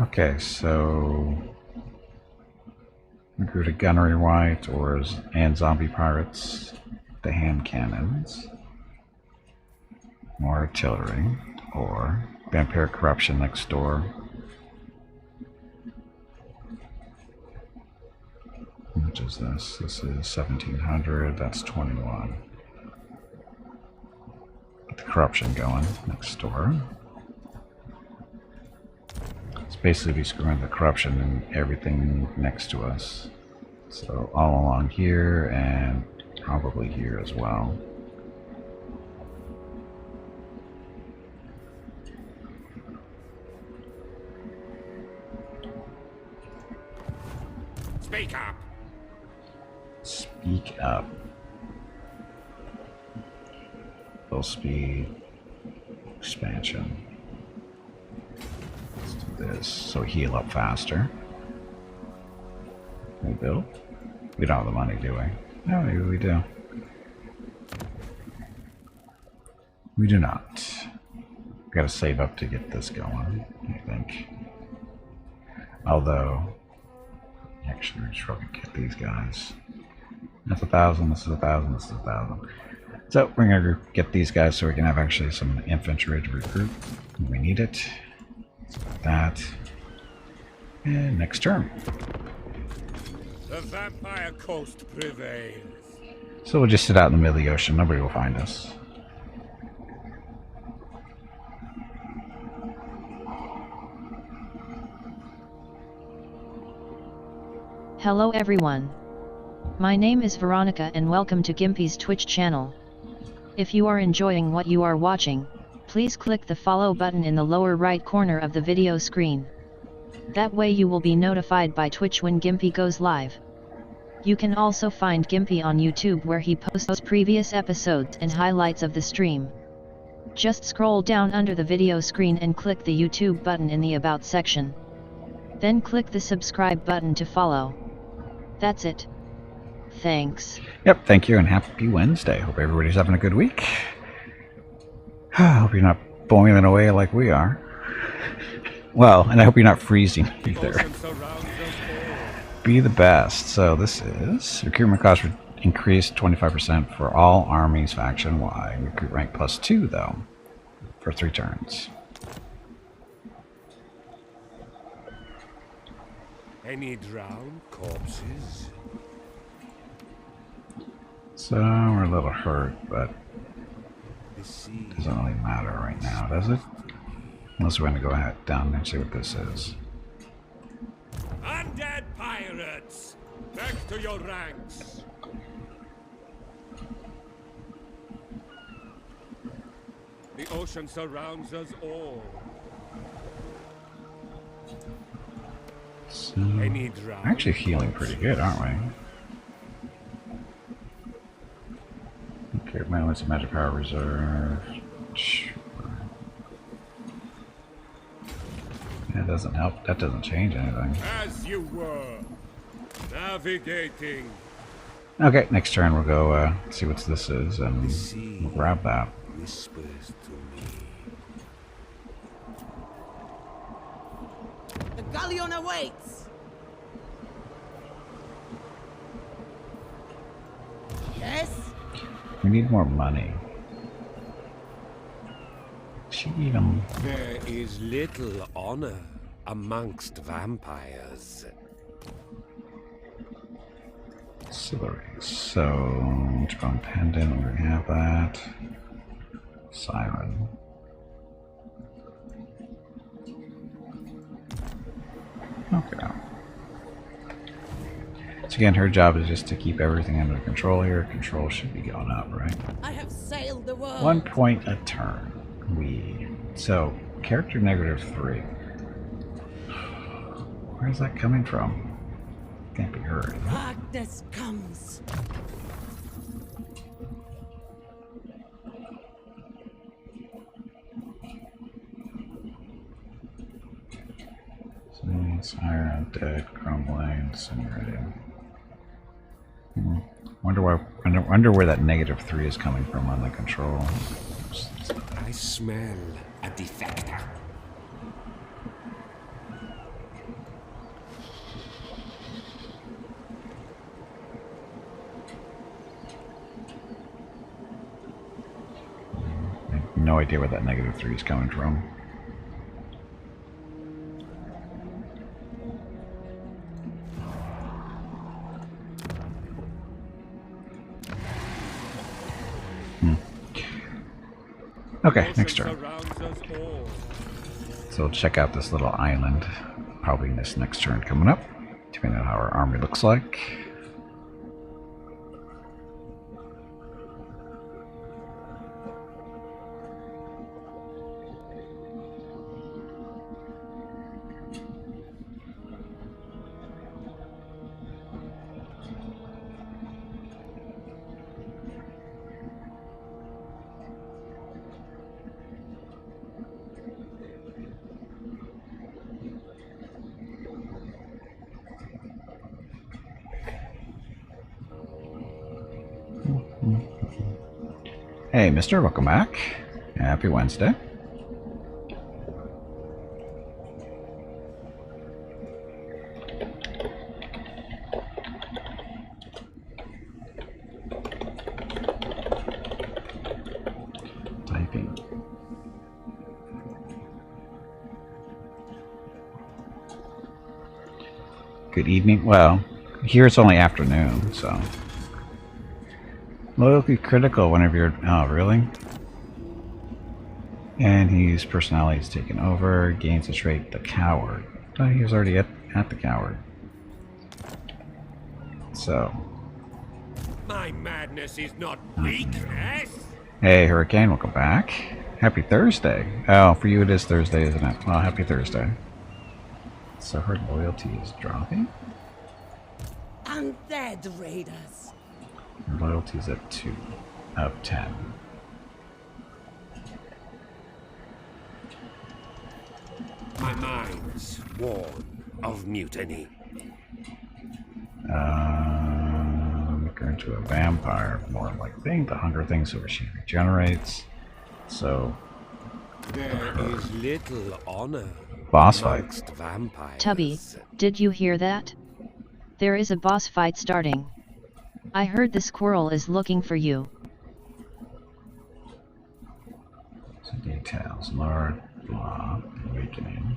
Okay, so recruit a gunnery white and zombie pirates, the hand cannons, more artillery, or vampire corruption next door. How much is this? This is 1700. That's 21. Get the corruption going next door. Basically be screwing the corruption and everything next to us. So all along here and probably here as well. Speak up. Speak up. Full speed expansion. This so heal up faster. We build. We don't have the money, do we? No, maybe we do. We do not. We gotta save up to get this going, I think. Although, actually, we should probably get these guys. That's 1,000. This is 1,000. This is 1,000. So we're gonna get these guys so we can have actually some infantry to recruit. We need it. That. And next turn. The vampire coast prevails. So we'll just sit out in the middle of the ocean. Nobody will find us. Hello everyone. My name is Veronica and welcome to Gimpy's Twitch channel. If you are enjoying what you are watching, please click the follow button in the lower right corner of the video screen. That way you will be notified by Twitch when Gimpy goes live. You can also find Gimpy on YouTube where he posts previous episodes and highlights of the stream. Just scroll down under the video screen and click the YouTube button in the About section. Then click the subscribe button to follow. That's it. Thanks. Yep, thank you and happy Wednesday. Hope everybody's having a good week. Hope you're not boiling away like we are. Well, and I hope you're not freezing either. Be the best. So this is recruitment cost increased 25% for all armies faction wide. Recruit rank +2 though for 3 turns. Any drowned corpses? So we're a little hurt, but it doesn't really matter right now, does it? Unless we're going to go ahead down there and see what this is. Undead pirates! Back to your ranks! The ocean surrounds us all. So, Any drown? actually healing pretty good, aren't we? Okay, man, what's the magic power reserve? Sure. That doesn't help. That doesn't change anything. As you were, navigating. Okay, next turn we'll go see what this is, and we'll grab that. Whispers to me. The galleon awaits! Yes? We need more money. She even... There is little honor amongst vampires. Auxiliary. So, Drum Pendant, we already have that. Siren. Okay. So again, her job is just to keep everything under control here. Control should be going up, right? I have sailed the world. 1 point a turn. So, character -3. Where's that coming from? Can't be her. Darkness comes. Siren, dead, crumbling, incinerating. Wonder where that -3 is coming from on the control. I smell a defector. I have no idea where that -3 is coming from. Okay, next turn. So we'll check out this little island. Probably in this next turn coming up, depending on how our army looks like. Hey, mister, welcome back. Happy Wednesday. Typing. Good evening. Well, here it's only afternoon, so... Loyalty critical whenever you're... Oh, really? And his personality is taken over. Gains a trait, the coward. Oh, he was already at the coward. So... My madness is not weakness. Hey, Hurricane, welcome back. Happy Thursday. Oh, for you it is Thursday, isn't it? Well, happy Thursday. So her loyalty is dropping? Undead raiders. Her loyalty is at 2 of 10. My mind's worn of mutiny. Make her into a vampire, more like thing. The hunger thing, so she regenerates. So... There is little honor Boss fight. amongst vampires. Tubby, did you hear that? There is a boss fight starting. I heard the squirrel is looking for you. So details. Lord, blah, awakening.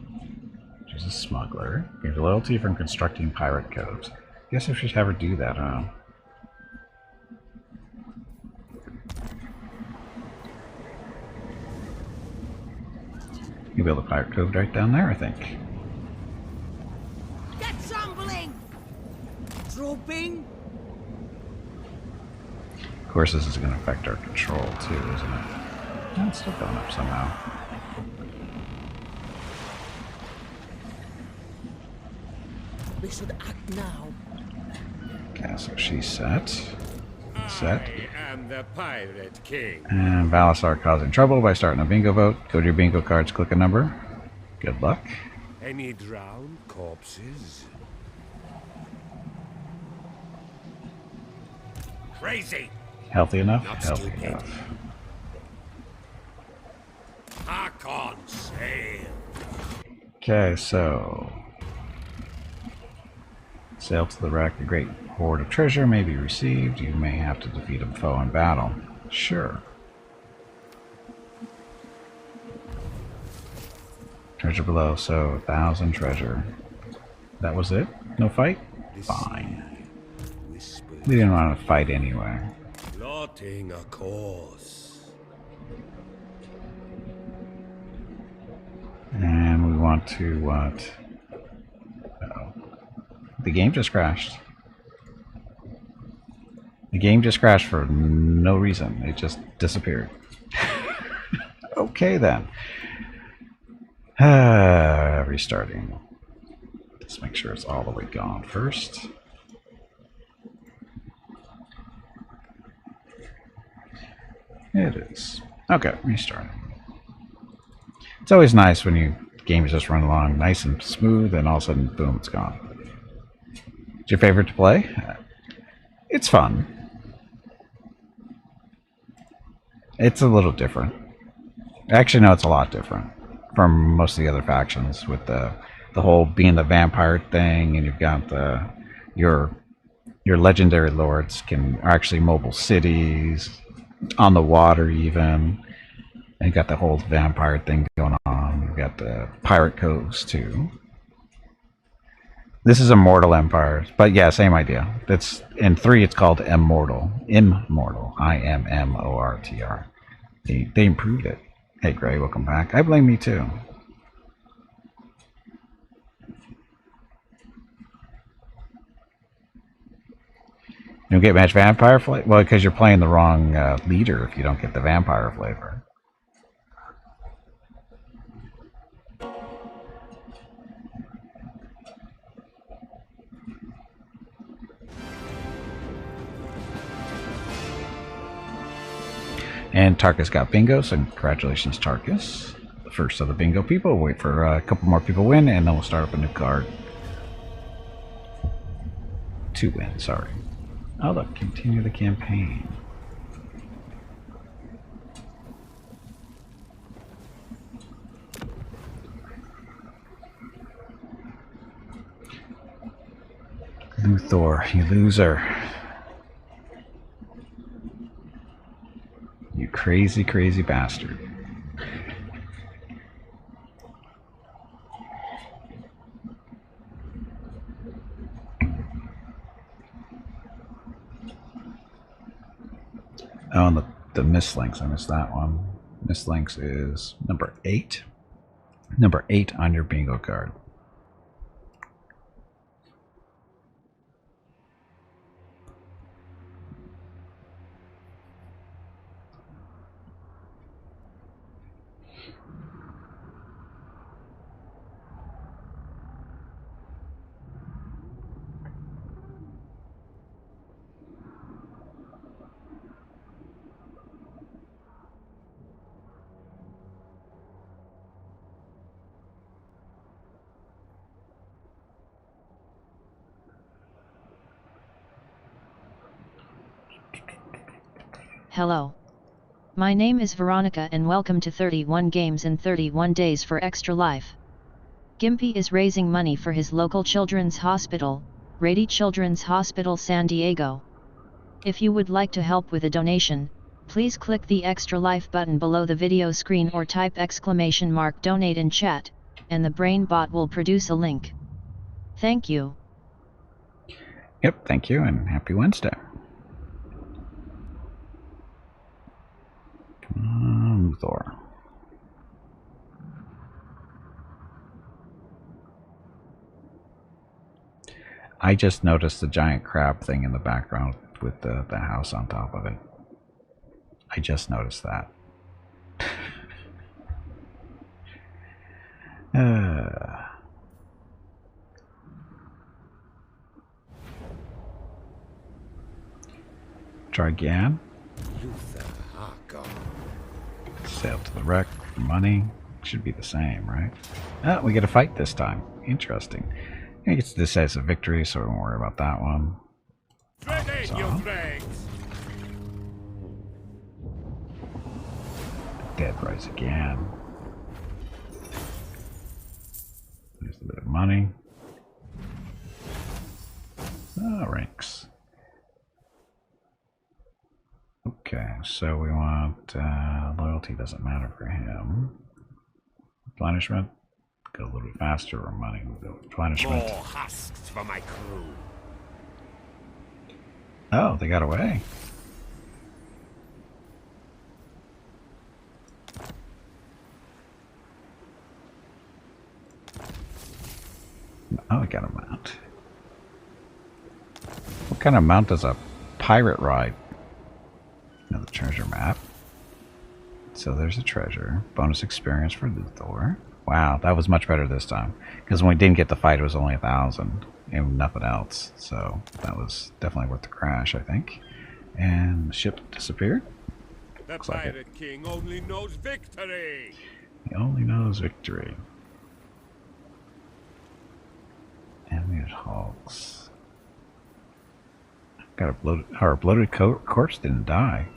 She's a smuggler. Gains loyalty from constructing pirate codes. Guess I should have her do that, huh? You'll build a pirate cove right down there, I think. Get trembling! Dropping. Of course, this is going to affect our control too, isn't it? It's still going up somehow. We should act now. Okay, so she's set. Set. I am the Pirate King. And Valasar causing trouble by starting a bingo vote. Go to your bingo cards, click a number. Good luck. Any drowned corpses? Crazy! Healthy enough? Not Healthy stupid. enough. Harkon sail. Okay, so sail to the wreck. A great hoard of treasure may be received. You may have to defeat a foe in battle. Sure. Treasure below, so 1,000 treasure. That was it? No fight? Fine. We didn't want to fight anyway. Plotting a course. And we want to what? Uh-oh. The game just crashed. The game just crashed for no reason. It just disappeared. Okay then. Restarting. Let's make sure it's all the way gone first. It is. Okay, restarting. It's always nice when you games just run along nice and smooth and all of a sudden, boom, it's gone. It's your favorite to play? It's fun. It's a little different. Actually, no, it's a lot different from most of the other factions with the whole being the vampire thing, and you've got your legendary lords are actually mobile cities, on the water even. And you got the whole vampire thing going on. You've got the pirate coves too. This is Immortal Empires, but yeah, same idea. It's in 3. It's called Immortal. Immortal. IMMORTR. They improved it. Hey, Gray, welcome back. I blame me too. You don't get much vampire flavor? Well, because you're playing the wrong leader if you don't get the vampire flavor. And Tarkus got bingo, so congratulations, Tarkus. The first of the bingo people. We'll wait for a couple more people win, and then we'll start up a new card. 2 win, sorry. Oh, look, continue the campaign. Luthor, you loser. You crazy, crazy bastard. Oh, and the mislinks, I missed that one. Mislinks is number 8. Number 8 on your bingo card. Hello. My name is Veronica and welcome to 31 Games in 31 Days for Extra Life. Gimpy is raising money for his local children's hospital, Rady Children's Hospital San Diego. If you would like to help with a donation, please click the Extra Life button below the video screen or type !donate in chat, and the brain bot will produce a link. Thank you. Yep, thank you, and happy Wednesday. Luthor. I just noticed the giant crab thing in the background with the house on top of it. I just noticed that. Try again. Luthor Harkon. Sail to the wreck for money. Should be the same, right? Oh, we get a fight this time. Interesting. I guess this says a victory, so we won't worry about that one. Dead rise again. There's a bit of money. Oh, ranks. Okay, so we want loyalty doesn't matter for him. Replenishment, go a little bit faster, or money will go replenishment. More husks for my crew. Oh, they got away. Oh, we got a mount. What kind of mount does a pirate ride? Another treasure map. So there's a treasure. Bonus experience for Luthor. Wow, that was much better this time. Because when we didn't get the fight, it was only 1,000 and nothing else. So that was definitely worth the crash, I think. And the ship disappeared. The Looks like Pirate King only knows victory. He only knows victory. Animated hulks. Got a bloated, our bloated corpse didn't die.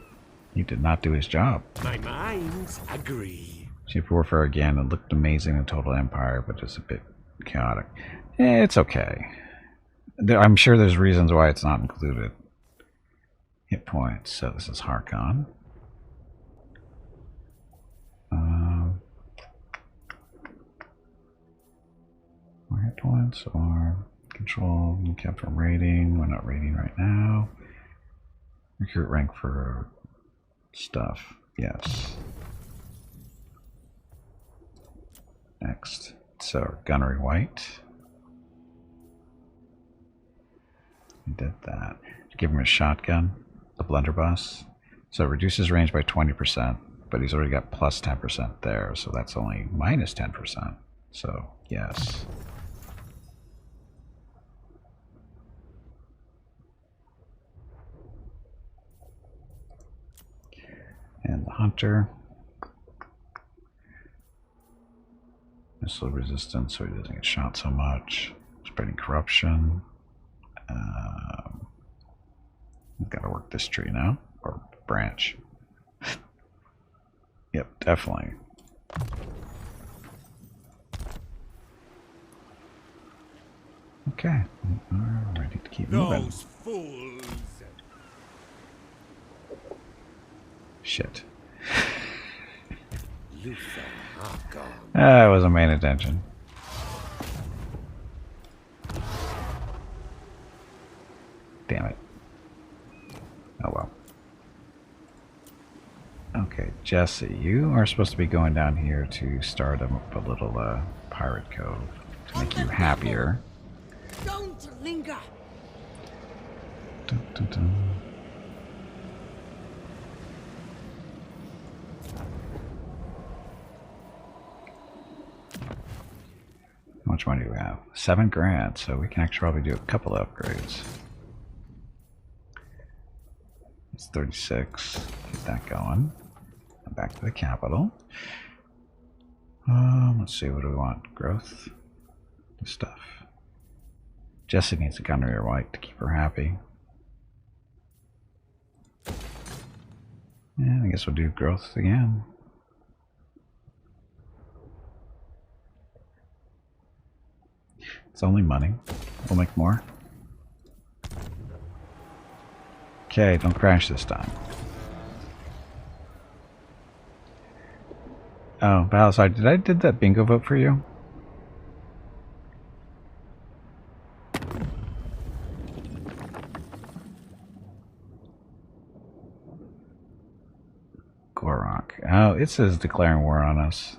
He did not do his job. My minds agree. Cheap Warfare again. It looked amazing in Total Empire, but just a bit chaotic. It's okay. I'm sure there's reasons why it's not included. Hit points. So this is Harkon. More hit points or control and kept from raiding. We're not raiding right now. Recruit rank for stuff. Yes. Next. So gunnery white. We did that. Give him a shotgun, the blunderbuss. So it reduces range by 20%, but he's already got plus 10% there, so that's only minus 10%. So yes. And the hunter. Missile resistance, so he doesn't get shot so much. Spreading corruption. We've got to work this tree now, or branch. Yep, definitely. Okay, we're ready to keep moving. Those fools. Shit. Luthor Harkon. I wasn't paying attention. Damn it. Oh well. Okay, Jesse, you are supposed to be going down here to start up a little pirate cove to make you happier. Don't linger. Dun, dun, dun. How much money do we have? 7 grand, so we can actually probably do a couple of upgrades. It's 36. Get that going. Back to the capital. Let's see, what do we want? Growth? This stuff. Jessie needs a gunnery or white to keep her happy. Yeah, I guess we'll do growth again. It's only money. We'll make more. Okay, don't crash this time. Oh, Balasar, did that bingo vote for you? Gorok. Oh, it says declaring war on us.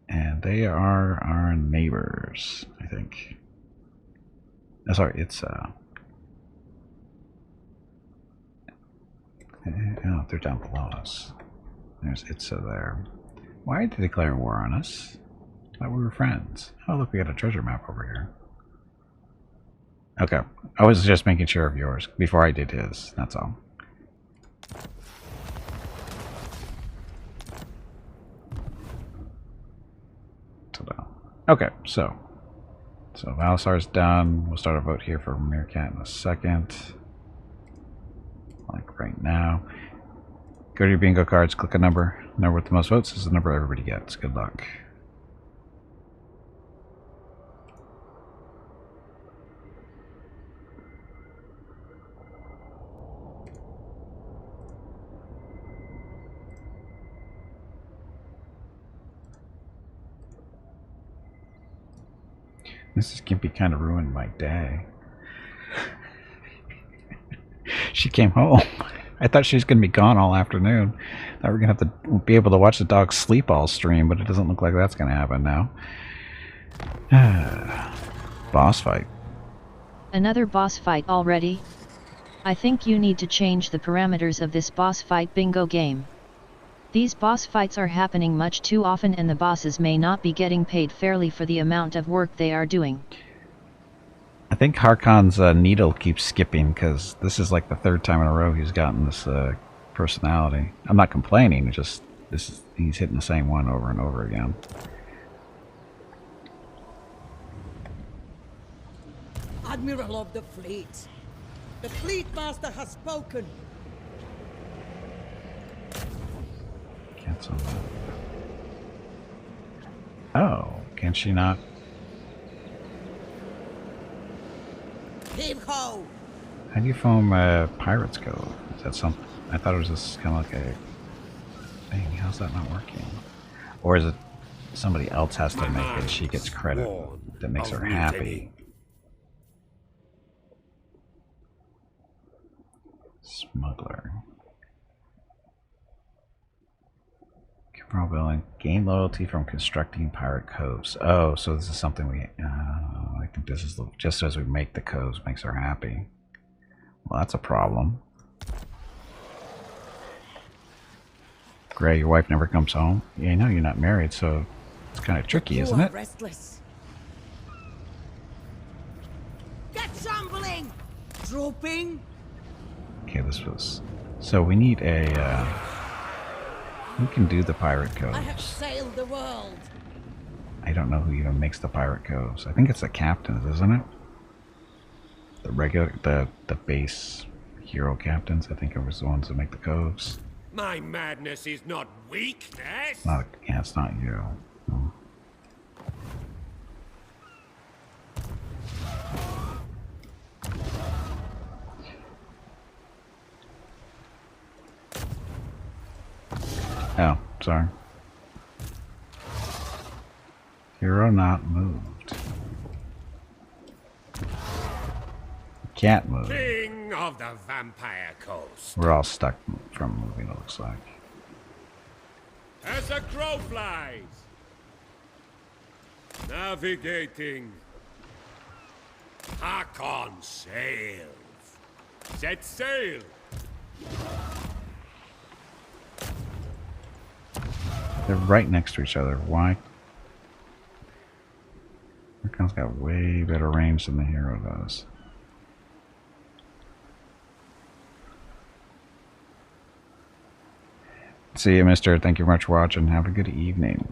And they are our neighbors, I think. Sorry, it's oh, they're down below us. There's Itza there. Why did they declare war on us? Thought we were friends. Oh, look, we got a treasure map over here. Okay, I was just making sure of yours before I did his. That's all. Okay, so Valisar's done. We'll start a vote here for Meerkat in a second. Like right now. Go to your bingo cards, click a number. Number with the most votes is the number everybody gets. Good luck. Mrs. Gimpy kind of ruined my day. She came home. I thought she was going to be gone all afternoon. Thought we were going to have to be able to watch the dog sleep all stream, but it doesn't look like that's going to happen now. Boss fight. Another boss fight already? I think you need to change the parameters of this boss fight bingo game. These boss fights are happening much too often and the bosses may not be getting paid fairly for the amount of work they are doing. I think Harkon's needle keeps skipping because this is like the third time in a row he's gotten this personality. I'm not complaining, it's just he's hitting the same one over and over again. Admiral of the fleet master has spoken. Cancel that. Oh, can she not? Heave ho! How do you foam Pirates Cove? Is that something? I thought it was just kind of like a thing. How's that not working? Or is it somebody else has to make it? She gets credit that makes her happy. Smuggler. Building. Gain loyalty from constructing pirate coves. Oh, so this is something we... I think this is just as we make the coves makes her happy. Well, that's a problem. Gray, your wife never comes home. Yeah, I know you're not married, so it's kind of tricky, isn't it? Restless. Get shambling! Dropping. Okay, this was... So we need a... who can do the pirate coves? I have sailed the world. I don't know who even makes the pirate coves. I think it's the captains, isn't it? The regular, the base hero captains. I think it was the ones that make the coves. My madness is not weakness. Not, yeah, it's not you. No. Oh, sorry. Hero not moved. Can't move. King of the Vampire Coast. We're all stuck from moving, it looks like. As a crow flies. Navigating. Harkon sails. Set sail. They're right next to each other. Why? Harkon's got way better range than the hero does. See you, mister. Thank you very much for watching. Have a good evening.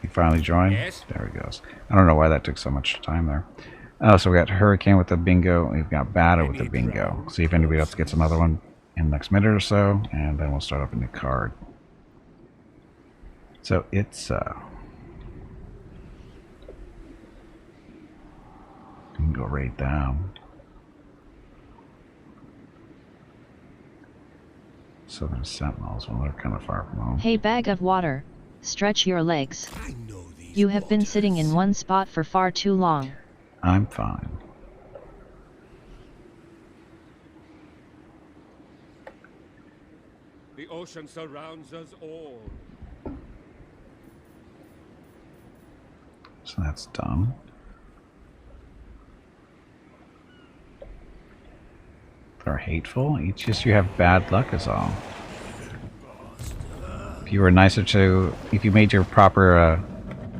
He finally joined? Yes. There he goes. I don't know why that took so much time there. Oh, so we got Hurricane with the bingo. We've got Bata with the bingo. See if anybody else gets another one in the next minute or so, and then we'll start up a new card. So it's you can go right down. Southern Sentinels, well, they're kind of far from home. Hey, bag of water, stretch your legs. I know these You have been sitting in one spot for far too long. I'm fine. The ocean surrounds us all. So that's done. They're hateful. It's just you have bad luck is all. If you were nicer to, if you made your proper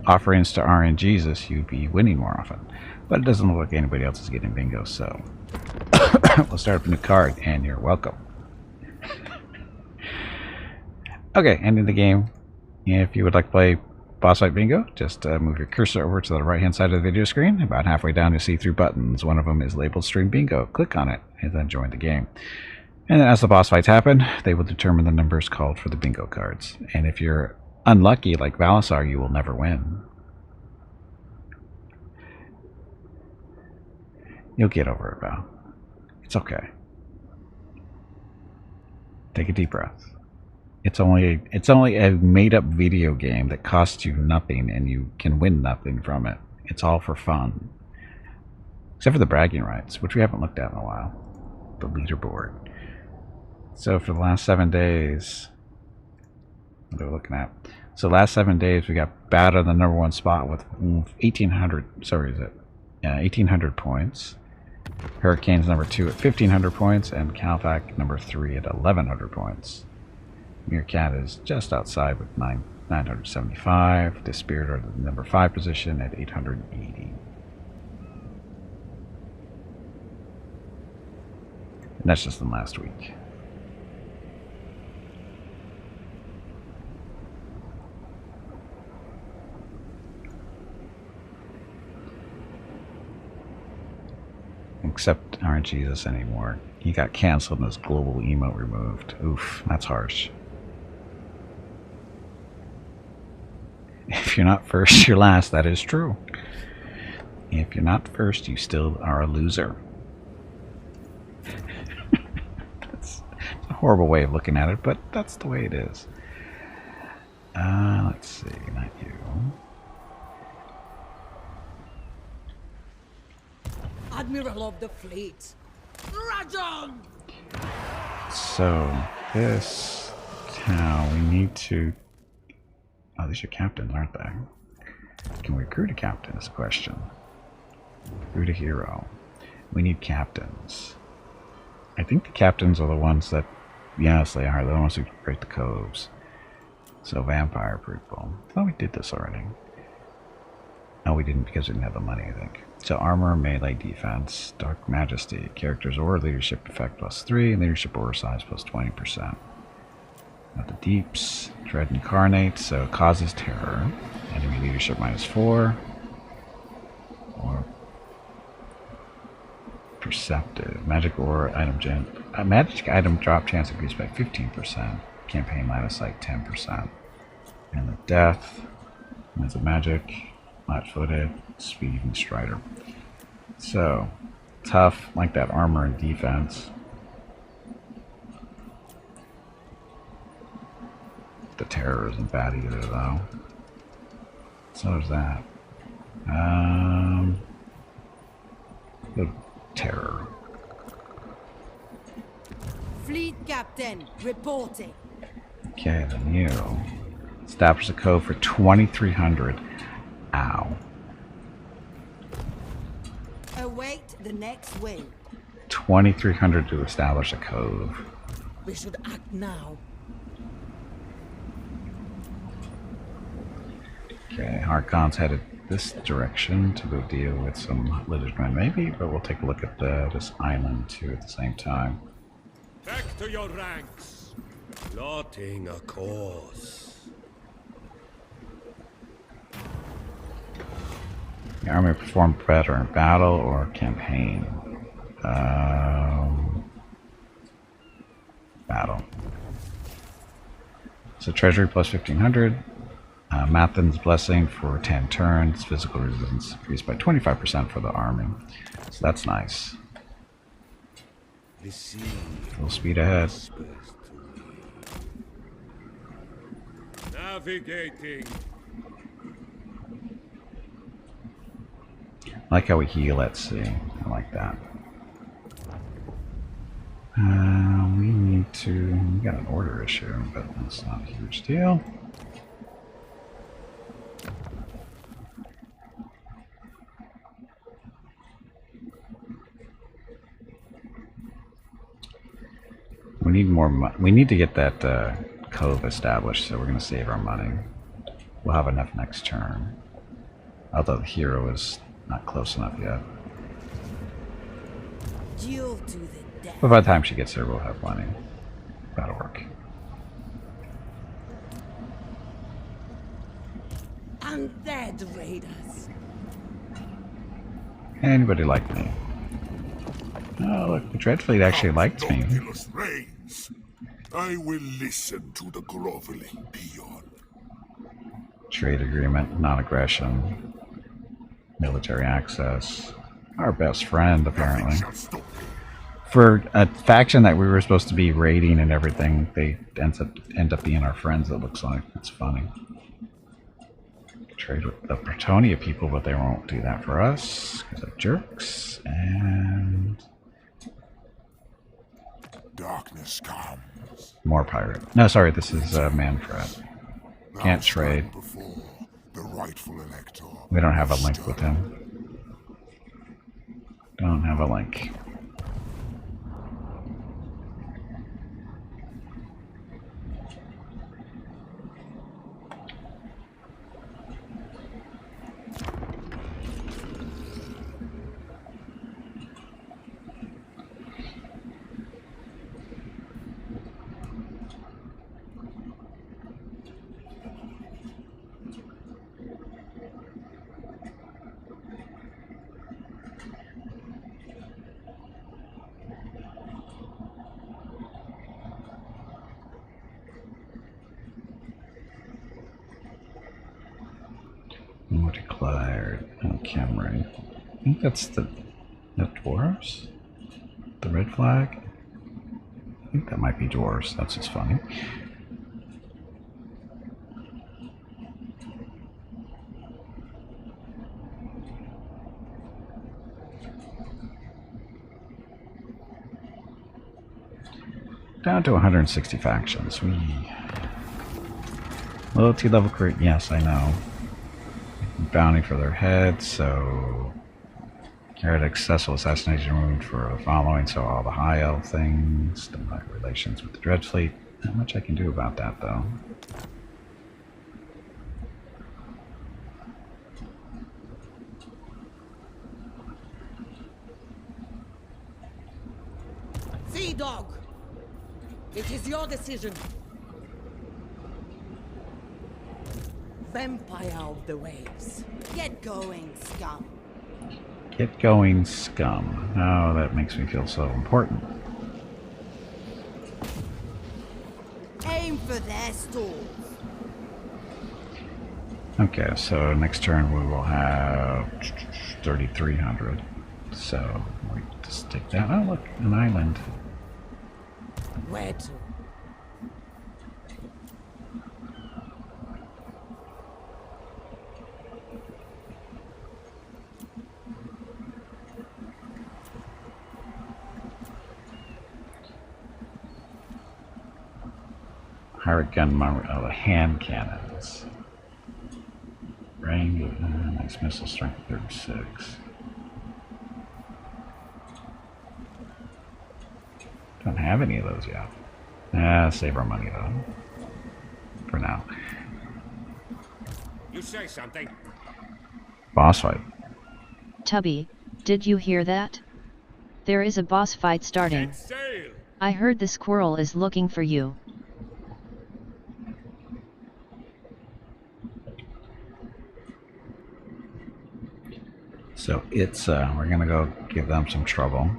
offerings to RNGesus, you'd be winning more often. But it doesn't look like anybody else is getting bingo, so we'll start up a new card, and you're welcome. Okay, ending the game. If you would like to play Boss Fight Bingo, just move your cursor over to the right-hand side of the video screen. About halfway down, you'll see 3 buttons. One of them is labeled Stream Bingo. Click on it, and then join the game. And then as the boss fights happen, they will determine the numbers called for the bingo cards. And if you're unlucky, like Valisar, you will never win. You'll get over it, Val. It's okay. Take a deep breath. It's only a made-up video game that costs you nothing, and you can win nothing from it. It's all for fun. Except for the bragging rights, which we haven't looked at in a while. The leaderboard. So for the last 7 days, what are we looking at? So last 7 days, we got Bata the #1 spot with 1,800. Sorry, is it? Yeah, 1,800 points. Hurricane's #2 at 1,500 points, and Calvac #3 at 1,100 points. Meerkat is just outside with 975. Dispiritor the #5 position at 880. And that's just in last week. Except RNGesus anymore. He got canceled and his global emote removed. Oof, that's harsh. If you're not first, you're last. That is true. If you're not first, you still are a loser. That's a horrible way of looking at it, but that's the way it is. Let's see, not you. Admiral of the fleet, Rajon! So, this town, we need to... Oh, these are captains, aren't they? Can we recruit a captain is the question. Recruit a hero. We need captains. I think the captains are the ones that... Yes, they are. They're the ones who break the coves. So, vampire people. I thought we did this already. No, we didn't because we didn't have the money, I think. So armor, melee, defense, dark majesty, characters or leadership effect +3, and leadership or size +20%. Got the deeps, dread incarnate, so causes terror. Enemy leadership -4, or perceptive. Magic or item magic item drop chance increased by 15%. Campaign line of sight 10%. And the death, winds of magic. Flat-footed, speed, and strider. So, tough, like that armor and defense. The terror isn't bad either, though. So there's that. The terror. Fleet captain, reporting. Okay, then you establish a code for 2,300. Ow. Await the next wave. 2,300 to establish a cove. We should act now. Okay, Harkon's headed this direction to go deal with some lizard men, maybe, but we'll take a look at this island too at the same time. Back to your ranks. Plotting a course. The army performed better in battle or campaign. Battle. So treasury plus 1,500. Mathen's blessing for 10 turns. Physical resistance increased by 25% for the army. So that's nice. Full speed ahead. Navigating. I like how we heal at sea. I like that. We need need to... We got an order issue, but that's not a huge deal. We need more money. We need to get that cove established, so we're going to save our money. We'll have enough next turn. Although the hero is not close enough yet. Duel to the death. But by the time she gets there, we'll have money. That'll work. Undead raiders. Anybody like me? Oh, look, the Dreadfleet actually liked me. Dauntless reigns. I will listen to the groveling peon. Trade agreement, non-aggression, military access. Our best friend, apparently. Nothing shall stop me. For a faction that we were supposed to be raiding and everything, they end up being our friends, it looks like. It's funny. Trade with the Bretonia people, but they won't do that for us, because they're jerks. And... Darkness comes. more pirate. No, sorry, this is Manfred. Thou Can't stand trade. before the rightful elector. We don't have a link with him. Don't have a link. More declared. Oh, Cameron. I think that's the dwarves? The red flag? I think that might be dwarves. That's just funny. Down to 160 factions. Loyalty level crit. Yes, I know. Bounty for their head, so carried successful assassination wound for the following, so all the high elf things, diplomatic relations with the Dreadfleet. Not much I can do about that, though. Sea Dog. It is your decision. Vampire of the waves. Get going, scum. Get going, scum. Oh, that makes me feel so important. Aim for their stalls. Okay, so next turn we will have 3,300. So we just take that. Oh, look, an island. Where to? Harkon, the hand cannons. Range, nice missile strength 36. Don't have any of those yet. Save our money though. For now. You say something. Boss fight. Tubby, did you hear that? There is a boss fight starting. Sail. I heard the squirrel is looking for you. So it's, we're gonna go give them some trouble.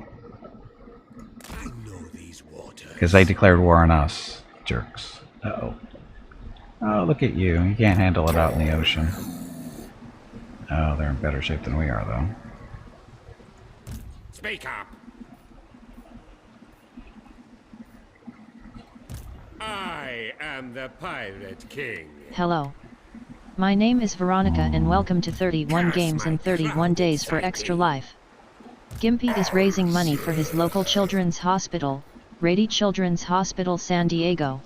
I know these waters. Because they declared war on us. Jerks. Uh-oh. Oh, look at you. You can't handle it out in the ocean. Oh, they're in better shape than we are, though. Speak up. I am the Pirate King. Hello. My name is Veronica and welcome to 31 games in 31 days for Extra Life. Gimpy is raising money for his local children's hospital, Rady Children's Hospital, San Diego.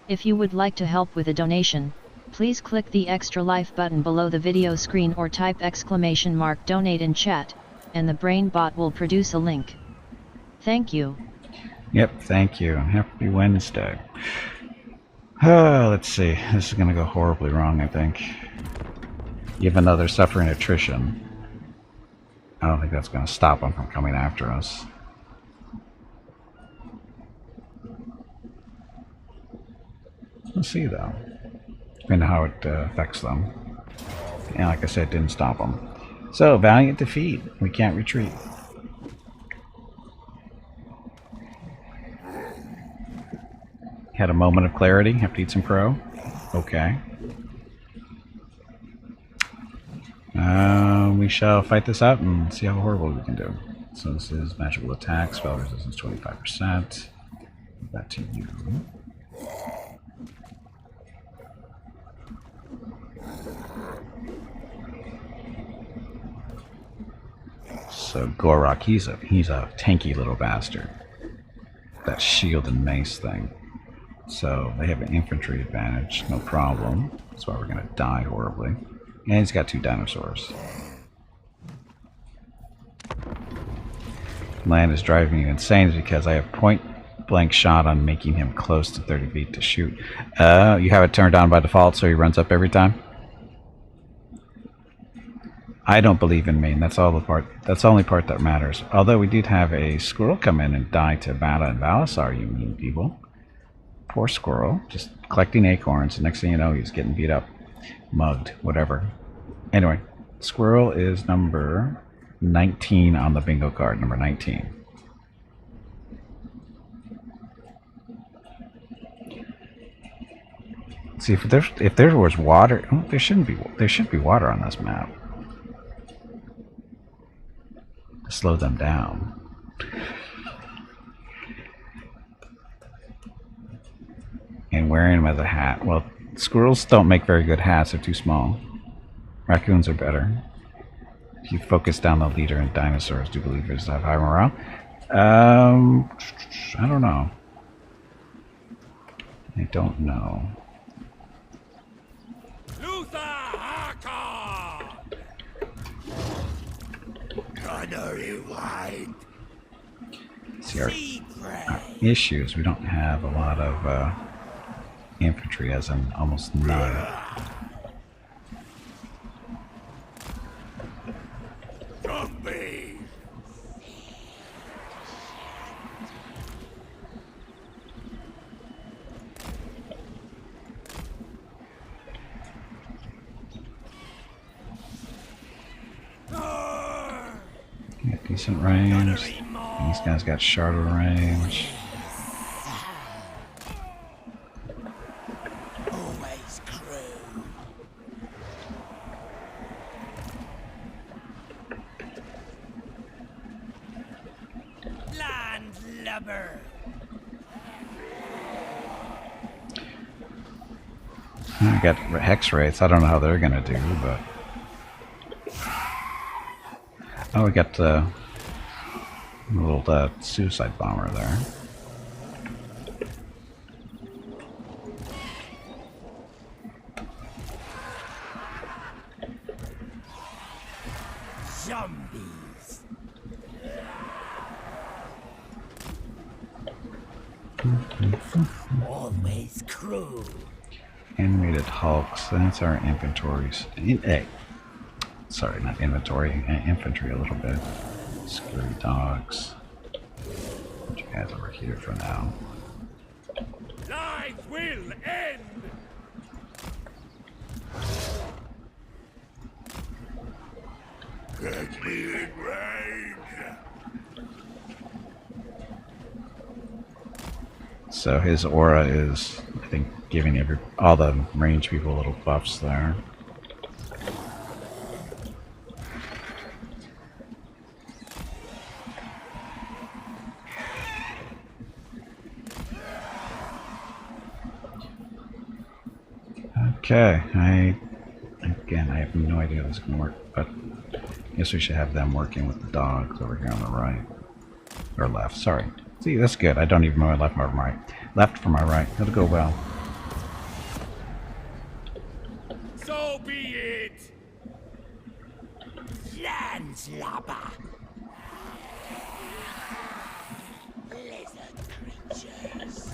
If you would like to help with a donation, please click the Extra Life button below the video screen or type !donate in chat, and the brain bot will produce a link. Thank you. Yep, thank you. Happy Wednesday. Let's see. This is going to go horribly wrong, I think. Even though they're suffering attrition, I don't think that's going to stop them from coming after us. We'll see, though. Depending on how it affects them. And like I said, it didn't stop them. So, valiant defeat. We can't retreat. Had a moment of clarity. Have to eat some crow. Okay. We shall fight this out and see how horrible we can do. So this is magical attack, spell resistance 25%. Give that to you. So Gorok, he's a tanky little bastard. That shield and mace thing. So they have an infantry advantage, no problem. That's why we're gonna die horribly. And he's got 2 dinosaurs. Land is driving me insane because I have point blank shot on making him close to 30 feet to shoot. You have it turned on by default so he runs up every time? I don't believe in main. That's the only part that matters. Although we did have a squirrel come in and die to Vala and Valasar, you mean people. Poor squirrel, just collecting acorns. Next thing you know, he's getting beat up, mugged, whatever. Anyway, squirrel is number 19 on the bingo card, number 19. See, if there was water, oh, there should be water on this map to slow them down. And wearing them as a hat. Well, squirrels don't make very good hats. They're too small. Raccoons are better. If you focus down the leader and dinosaurs, do believers have high morale? I don't know. I don't know. Luthor Harkon! Gunnery wide. See, our issues, we don't have a lot of infantry, as in almost none. Zombie! Got decent range. These guys got shorter range. I got hex rates. I don't know how they're gonna do, but oh, we got the little suicide bomber there. Zombies! Always cruel. Animated hulks. That's our inventories. Sorry, not inventory. Infantry a little bit. Scary dogs. Put you guys over here for now. Life will end! Get me in range! So his aura is, I think, giving all the range people little buffs there. Okay, I have no idea how this is going to work, but I guess we should have them working with the dogs over here on the right. Or left, sorry. See, that's good. I don't even know my left from my right. Left from my right. It'll go well. So be it! Landslapper. Lizard creatures.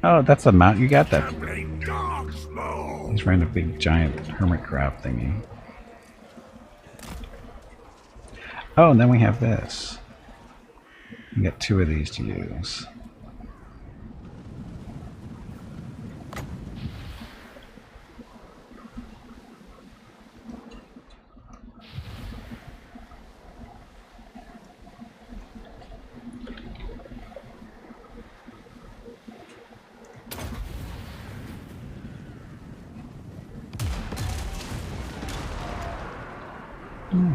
Oh, that's a mount. You got that. Trembling dark smoke! He's wearing a big giant hermit crab thingy. Oh, and then we have this. We got 2 of these to use.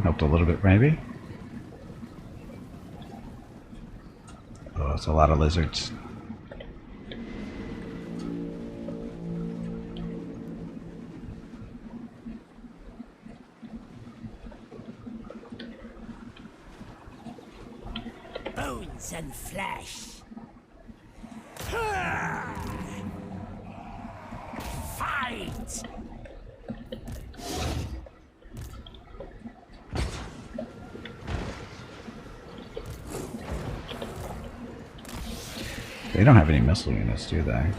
Helped a little bit, maybe. Oh, it's a lot of lizards. Bones and flesh. Fight! They don't have any missile units, do they?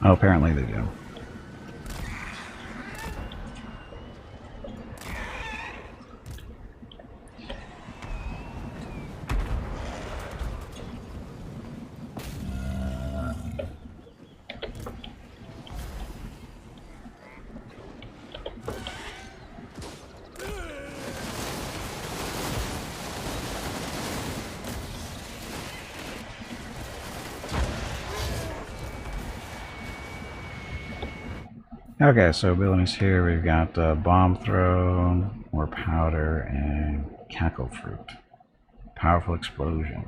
Oh, apparently they do. Okay, so abilities here, we've got bomb throw, more powder, and cackle fruit. Powerful explosion.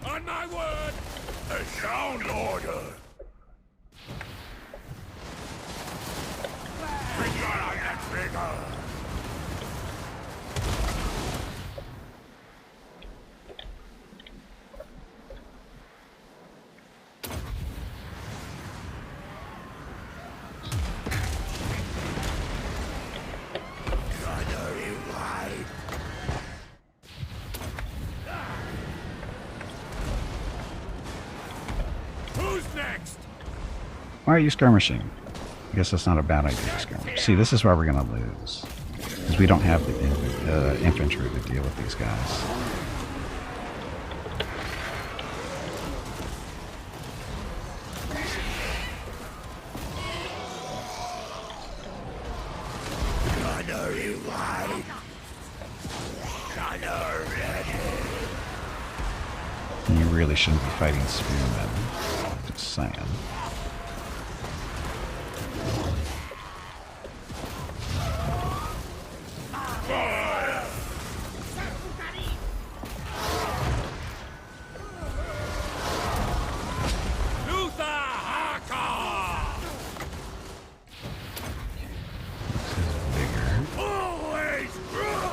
On my word! A sound order! Finger on that trigger! Who's next? Why are you skirmishing? I guess that's not a bad idea to skirmish. See, this is where we're going to lose. Because we don't have the infantry to deal with these guys. You really shouldn't be fighting spearmen. Just saying. Luthor Harkon! This is bigger. Always true!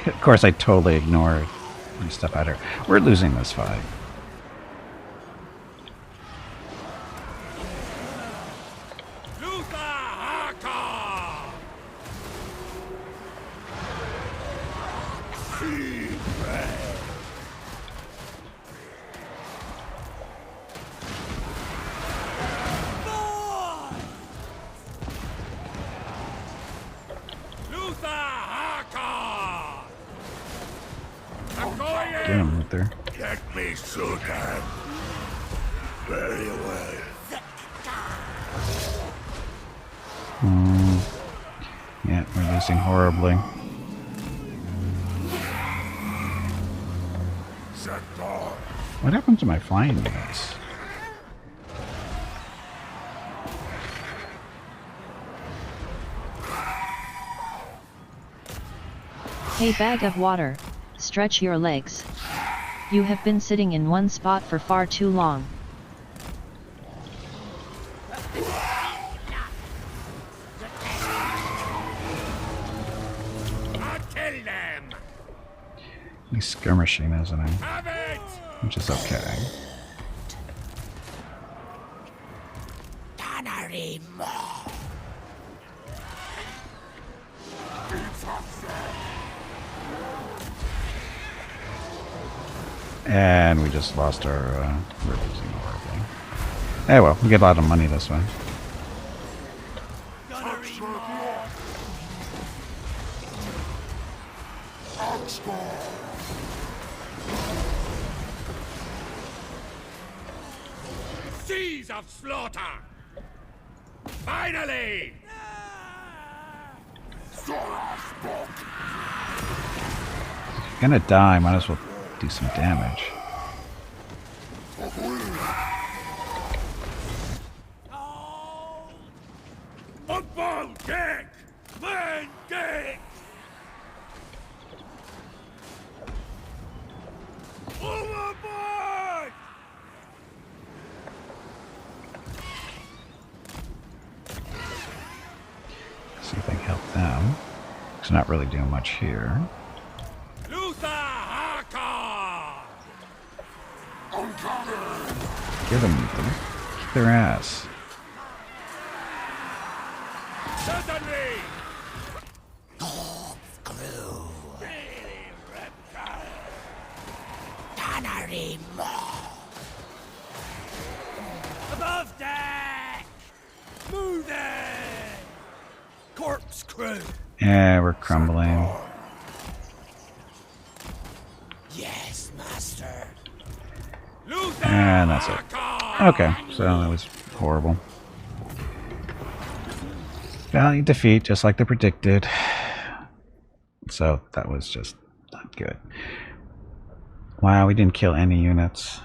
Of course, I totally ignored my stuff out here. We're losing this fight. Luthor Harkon! Luthor Harkon! I'm going Get in! him, Luthor. Get me, Sultan. Very well. Yeah, we're reducing horribly. What happened to my flying units? Hey, bag of water, stretch your legs. You have been sitting in one spot for far too long. Kill them! He's skirmishing, isn't he? Have it! Which is okay. Tannery more. And we just lost our, we're losing horribly. Eh well, we get a lot of money this way. Seas of slaughter! Finally! Gonna die, might as well do some damage. Up on deck! Man deck! Overboard! See if I can help them. It's not really doing much here. Luthor Harkon! Get them, Luthor. Kick their ass. Certainly! Tannery more. Above deck! Move it! Corpse crew! Yeah, we're crumbling. Yes, master. Luthor And that's it. Harkon! Okay, so that was horrible. Valiant defeat, just like they predicted. So that was just not good. Wow, we didn't kill any units.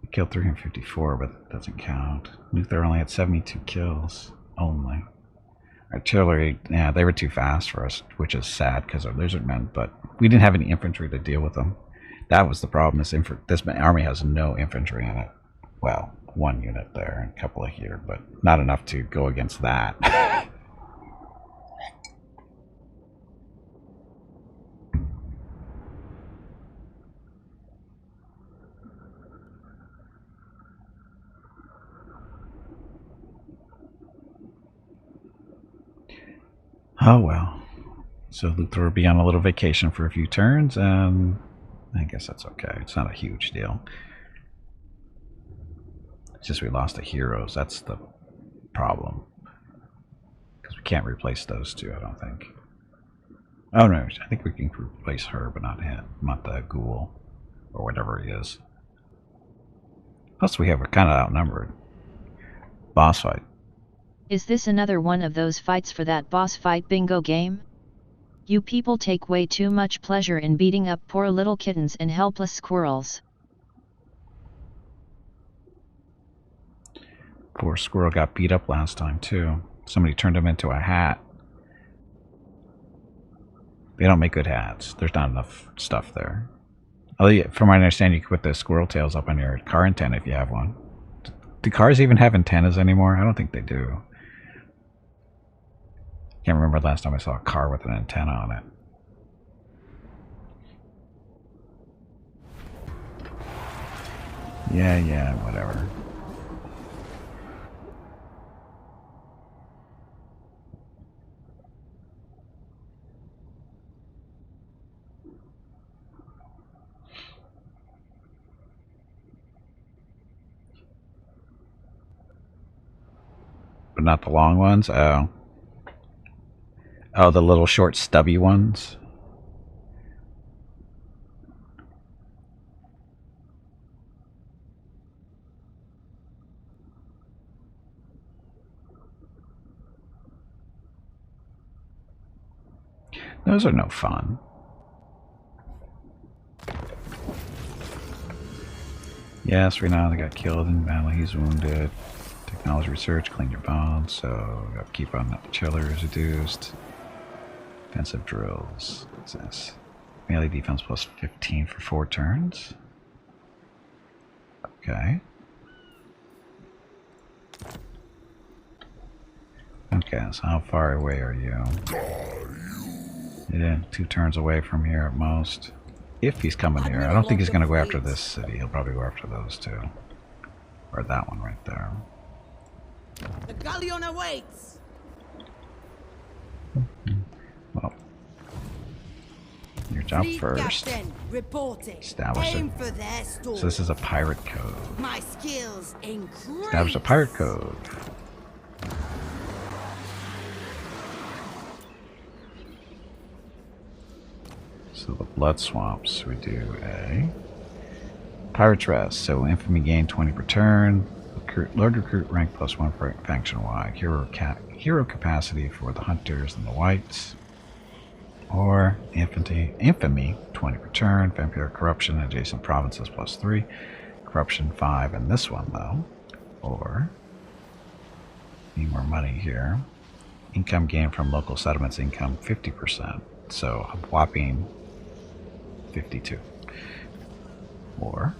We killed 354, but that doesn't count. Luthor only had 72 kills. Only. Artillery, yeah, they were too fast for us, which is sad because they're lizardmen, but we didn't have any infantry to deal with them. That was the problem. This army has no infantry in it. Well, one unit there and a couple of here, but not enough to go against that. Oh well. So Luthor will be on a little vacation for a few turns, and I guess that's okay. It's not a huge deal. It's just we lost the heroes. That's the problem. Because we can't replace those two, I don't think. Oh no, I think we can replace her, but not him. Not the ghoul. Or whatever he is. Plus we have her kind of outnumbered. Boss fight. Is this another one of those fights for that boss fight bingo game? You people take way too much pleasure in beating up poor little kittens and helpless squirrels. Poor squirrel got beat up last time too. Somebody turned him into a hat. They don't make good hats. There's not enough stuff there. From my understanding, you can put the squirrel tails up on your car antenna if you have one. Do cars even have antennas anymore? I don't think they do. Can't remember the last time I saw a car with an antenna on it. Yeah, whatever. But not the long ones? Oh. Oh, the little short stubby ones? Those are no fun. Yes, Renata got killed in battle. He's wounded. Technology research, clean your bones. So, got to keep on that chillers reduced. Defensive drills. What's this? Melee defense plus 15 for 4 turns. Okay. Okay, so how far away are you? Yeah, 2 turns away from here at most. If he's coming here. I don't think he's going to go after this city. He'll probably go after those 2. Or that one right there. The galleon awaits. Well, your job Fleet first. captain reporting. Establish Aim it. for their store. So this is a pirate code. My skills increase. Establish a pirate code. So the blood swamps, we do a pirate's rest. So infamy gain 20 per turn. Lord recruit rank plus 1 for faction wide. Hero capacity for the hunters and the whites. Or infamy 20 per turn. Vampire corruption adjacent provinces plus 3. Corruption 5 in this one though. Or need more money here. Income gain from local settlements income 50%. So a whopping 52. Or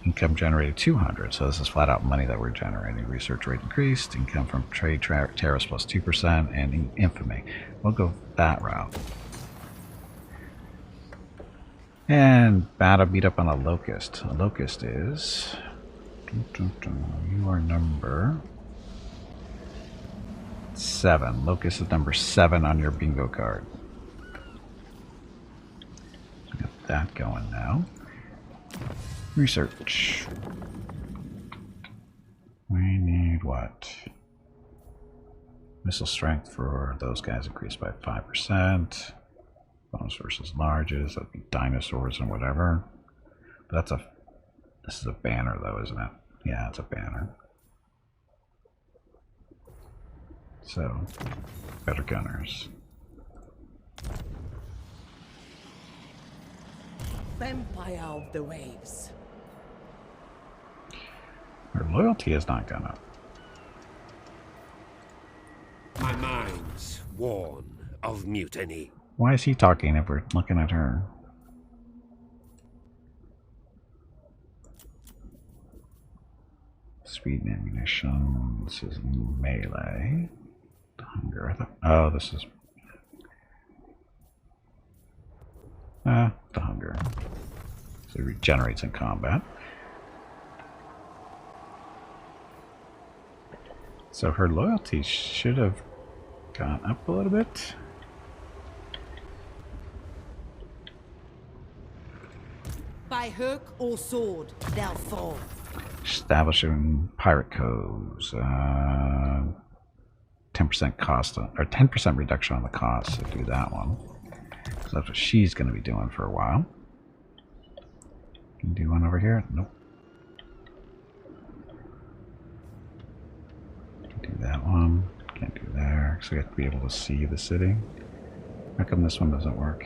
income generated 200. So this is flat out money that we're generating. Research rate increased. Income from trade tariffs plus 2%. And infamy. We'll go that route. And battle beat up on a locust. A locust is... You are number 7. Locust is number 7 on your bingo card. Got that going now. Research. We need what? Missile strength for those guys increased by 5%. Bones versus larges. That'd be dinosaurs and whatever. But this is a banner though, isn't it? Yeah, it's a banner. So, better gunners. Vampire of the waves. Her loyalty has not gone up. My mind's worn of mutiny. Why is he talking if we're looking at her? Speed and ammunition. This is melee. Hunger. Oh, this is... the hunger. So it regenerates in combat. So her loyalty should have gone up a little bit. By hook or sword, they'll fall. Establishing pirate codes. 10% cost, or 10% reduction on the cost. So do that one. So that's what she's going to be doing for a while. Can you do one over here? Nope. Can do that one. Can't do there. So we have to be able to see the city. How come this one doesn't work?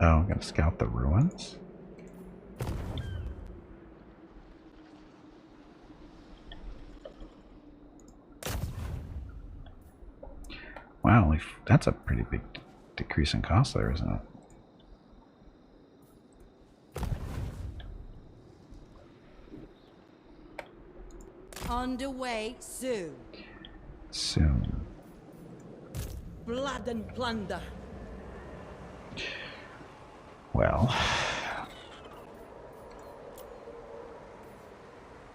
Oh, I'm going to scout the ruins. Wow, that's a pretty big decrease in cost there, isn't it? Underway soon. Soon. Blood and plunder. Well,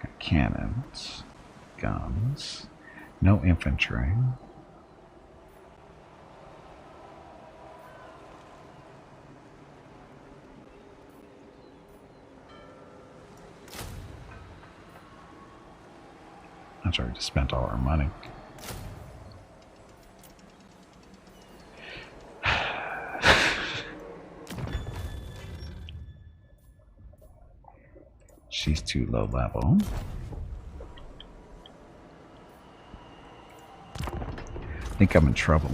got cannons, guns, no infantry. That's already just spent all our money. She's too low level. think I'm in trouble.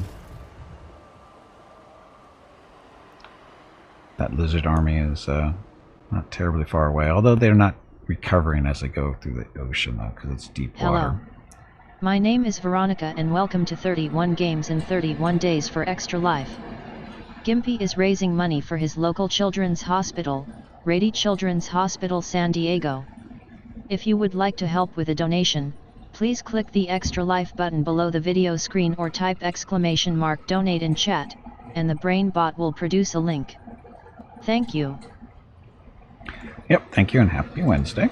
That lizard army is not terribly far away, although they're not recovering as they go through the ocean, though, because it's deep water. Hello. My name is Veronica and welcome to 31 Games in 31 Days for Extra Life. Gimpy is raising money for his local children's hospital, Rady Children's Hospital San Diego. If you would like to help with a donation, please click the Extra Life button below the video screen or type !donate in chat, and the brain bot will produce a link. Thank you. Yep, thank you and happy Wednesday.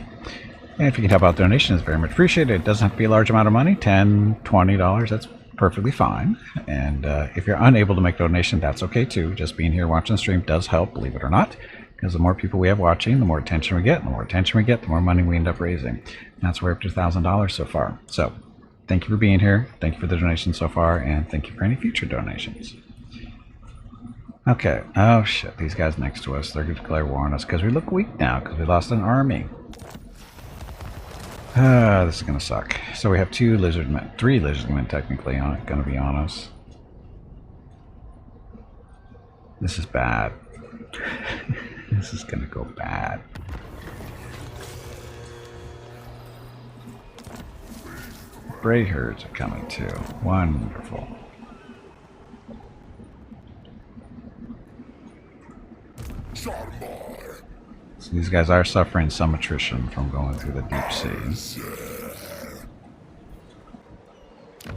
And if you can help out donations, very much appreciated. It doesn't have to be a large amount of money, $10, $20, that's perfectly fine. And if you're unable to make a donation, that's okay too. Just being here watching the stream does help, believe it or not. Because the more people we have watching, the more attention we get. And the more attention we get, the more money we end up raising. And that's where we're up to $1,000 so far. So, thank you for being here. Thank you for the donations so far. And thank you for any future donations. Okay. Oh, shit. These guys next to us, they're going to declare war on us because we look weak now because we lost an army. This is going to suck. So we have 2 lizard men, 3 lizard men technically going to be on us. This is bad. This is going to go bad. Prey herds are coming too. Wonderful. So these guys are suffering some attrition from going through the deep sea.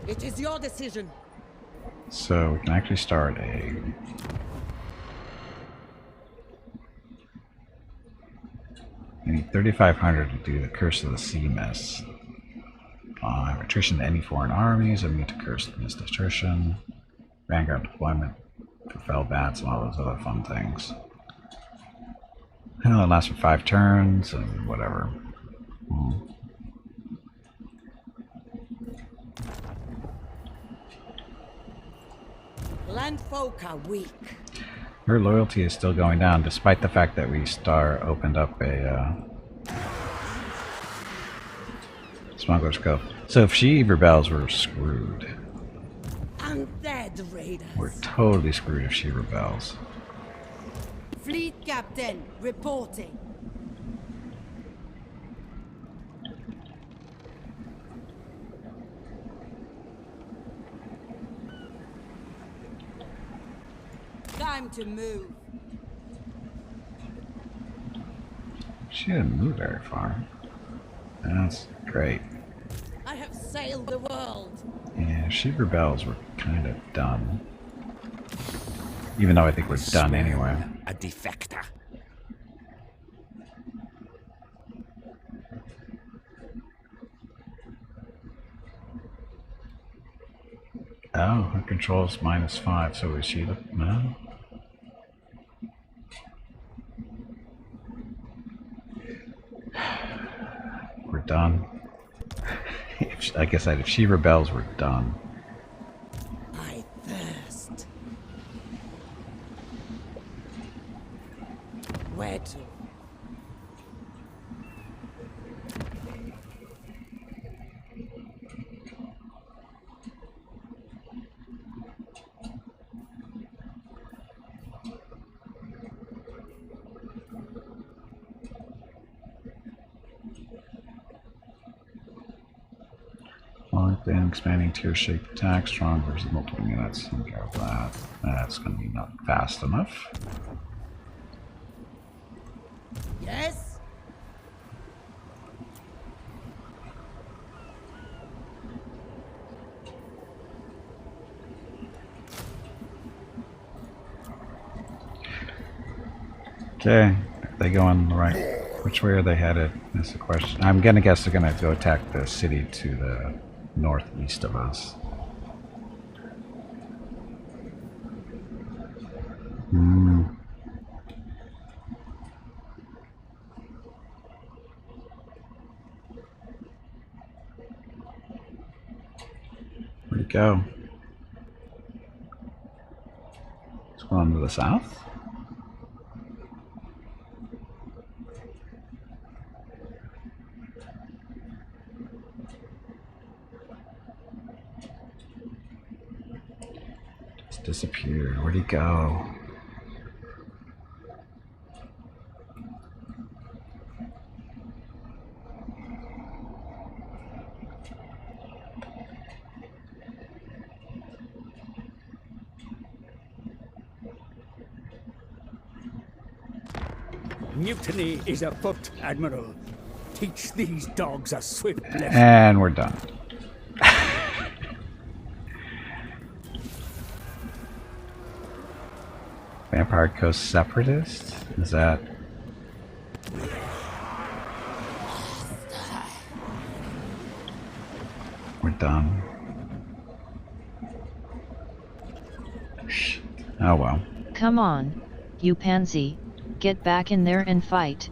It is your decision. So we can actually start a... I need 3,500 to do the Curse of the Sea Mist. Attrition to any foreign armies, immune to Curse of Mist attrition, Vanguard deployment for fell bats and all those other fun things. It'll last for 5 turns and whatever. Landfolk are weak. Her loyalty is still going down, despite the fact that we opened up a Smuggler's Cove. So if she rebels, we're screwed. Undead raiders. We're totally screwed if she rebels. Fleet captain reporting. Time to move. She didn't move very far. That's great. I have sailed the world. Yeah, if she rebels, we're kind of done. Even though I think we're done anyway. A defector. Oh, her control's -5, so is she the... No? We're done. I guess if she rebels, we're done. I thirst. Where to? Then expanding tier-shaped attack, strong versus multiple units. Okay, with that. That's going to be not fast enough. Yes? Okay, are they going the right? Which way are they headed? That's the question. I'm gonna guess they're gonna go attack the city to the northeast of us. Where'd it go? It's going to the south? disappeared. Where'd he go? Mutiny is afoot, Admiral. Teach these dogs a swift lesson. And we're done. Vampire Coast Separatist? Is that... We're done. Shit. Oh well. Come on, you pansy, get back in there and fight.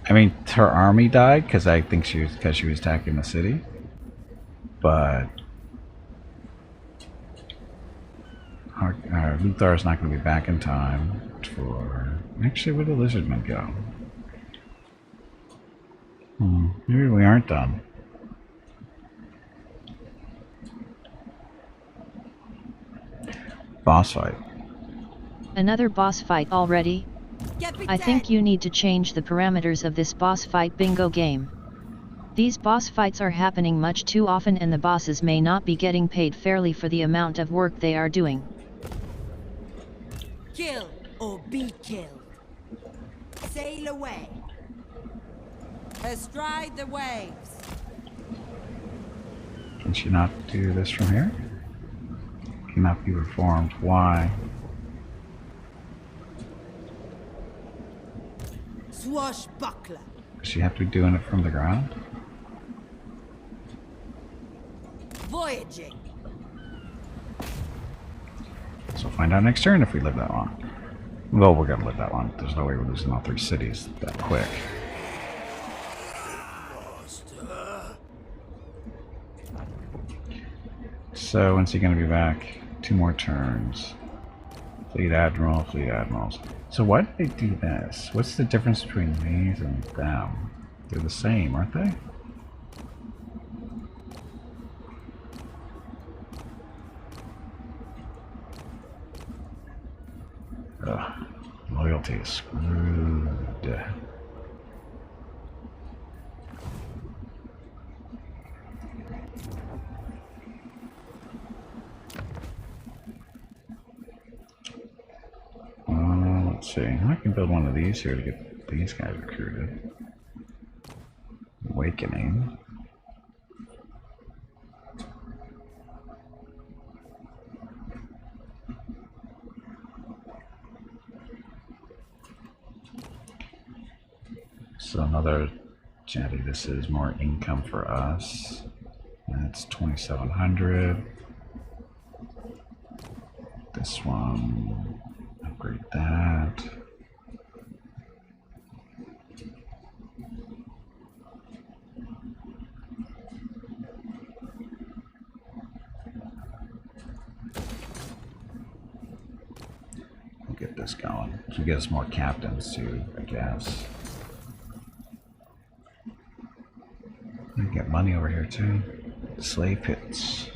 I mean, her army died because I think she was attacking the city. But Luthor is not going to be back in time for... Actually, where did the lizardmen go? Maybe we aren't done. Boss fight. Another boss fight already? I think you need to change the parameters of this boss fight bingo game. These boss fights are happening much too often and the bosses may not be getting paid fairly for the amount of work they are doing. Kill or be killed. Sail away. Astride the waves. Can she not do this from here? Cannot be reformed. Why? Swashbuckler. Does she have to be doing it from the ground? Voyaging. So we'll find out next turn if we live that long. Well, we're gonna live that long. There's no way we're losing all 3 cities that quick. So when's he gonna be back? 2 more turns. Fleet Admiral, Fleet Admirals. So why did they do this? What's the difference between these and them? They're the same, aren't they? Ugh. Loyalty is screwed. Let's see. I can build one of these here to get these guys recruited. Awakening. So another jetty. This is more income for us. That's 2,700. This one. Upgrade that. We'll get this going. So get us more captains too, I guess. We get money over here too. Slave pits.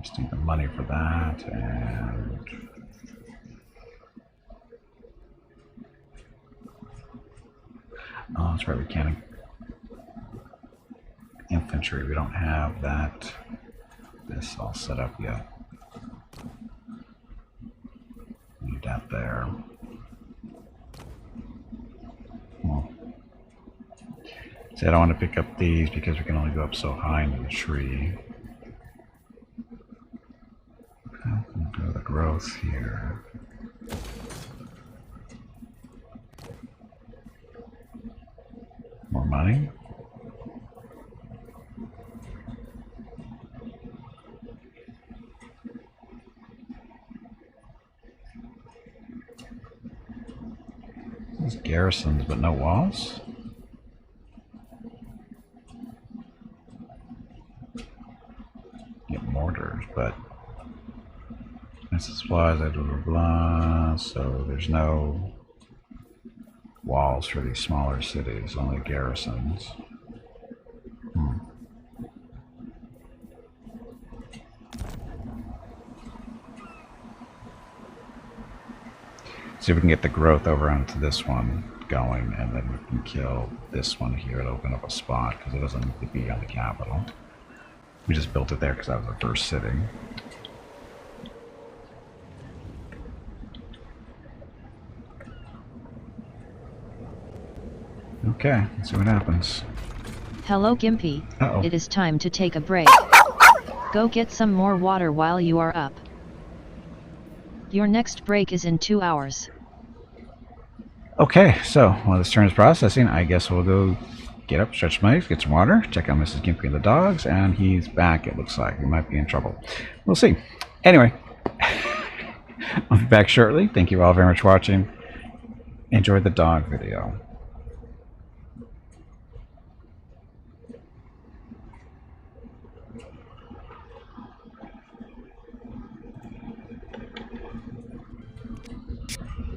Just need the money for that, and oh, that's right, we can't. Infantry, we don't have that. This all set up yet. Need that there. Well, see, I don't want to pick up these because we can only go up so high into the tree. Go to the growth here. More money. These garrisons, but no walls. Get mortars, but Mrs. Supplies, blah, blah, blah. So there's no walls for these smaller cities, only garrisons. See if we can get the growth over onto this one going, and then we can kill this one here to open up a spot, because it doesn't need to be on the capital. We just built it there because that was the first city. Okay, let's see what happens. Hello Gimpy, Uh-oh. it is time to take a break. Go get some more water while you are up. Your next break is in 2 hours. Okay, so while this turn is processing, I guess we'll go get up, stretch my legs, get some water, check out Mrs. Gimpy and the dogs, and he's back, it looks like. We might be in trouble. We'll see. Anyway, I'll be back shortly. Thank you all very much for watching. Enjoy the dog video.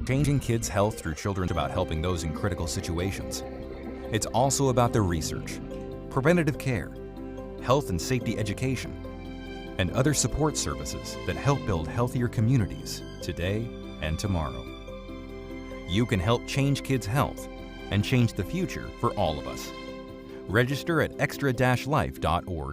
Changing kids' health through children is about helping those in critical situations. It's also about the research, preventative care, health and safety education, and other support services that help build healthier communities today and tomorrow. You can help change kids' health and change the future for all of us. Register at extra-life.org.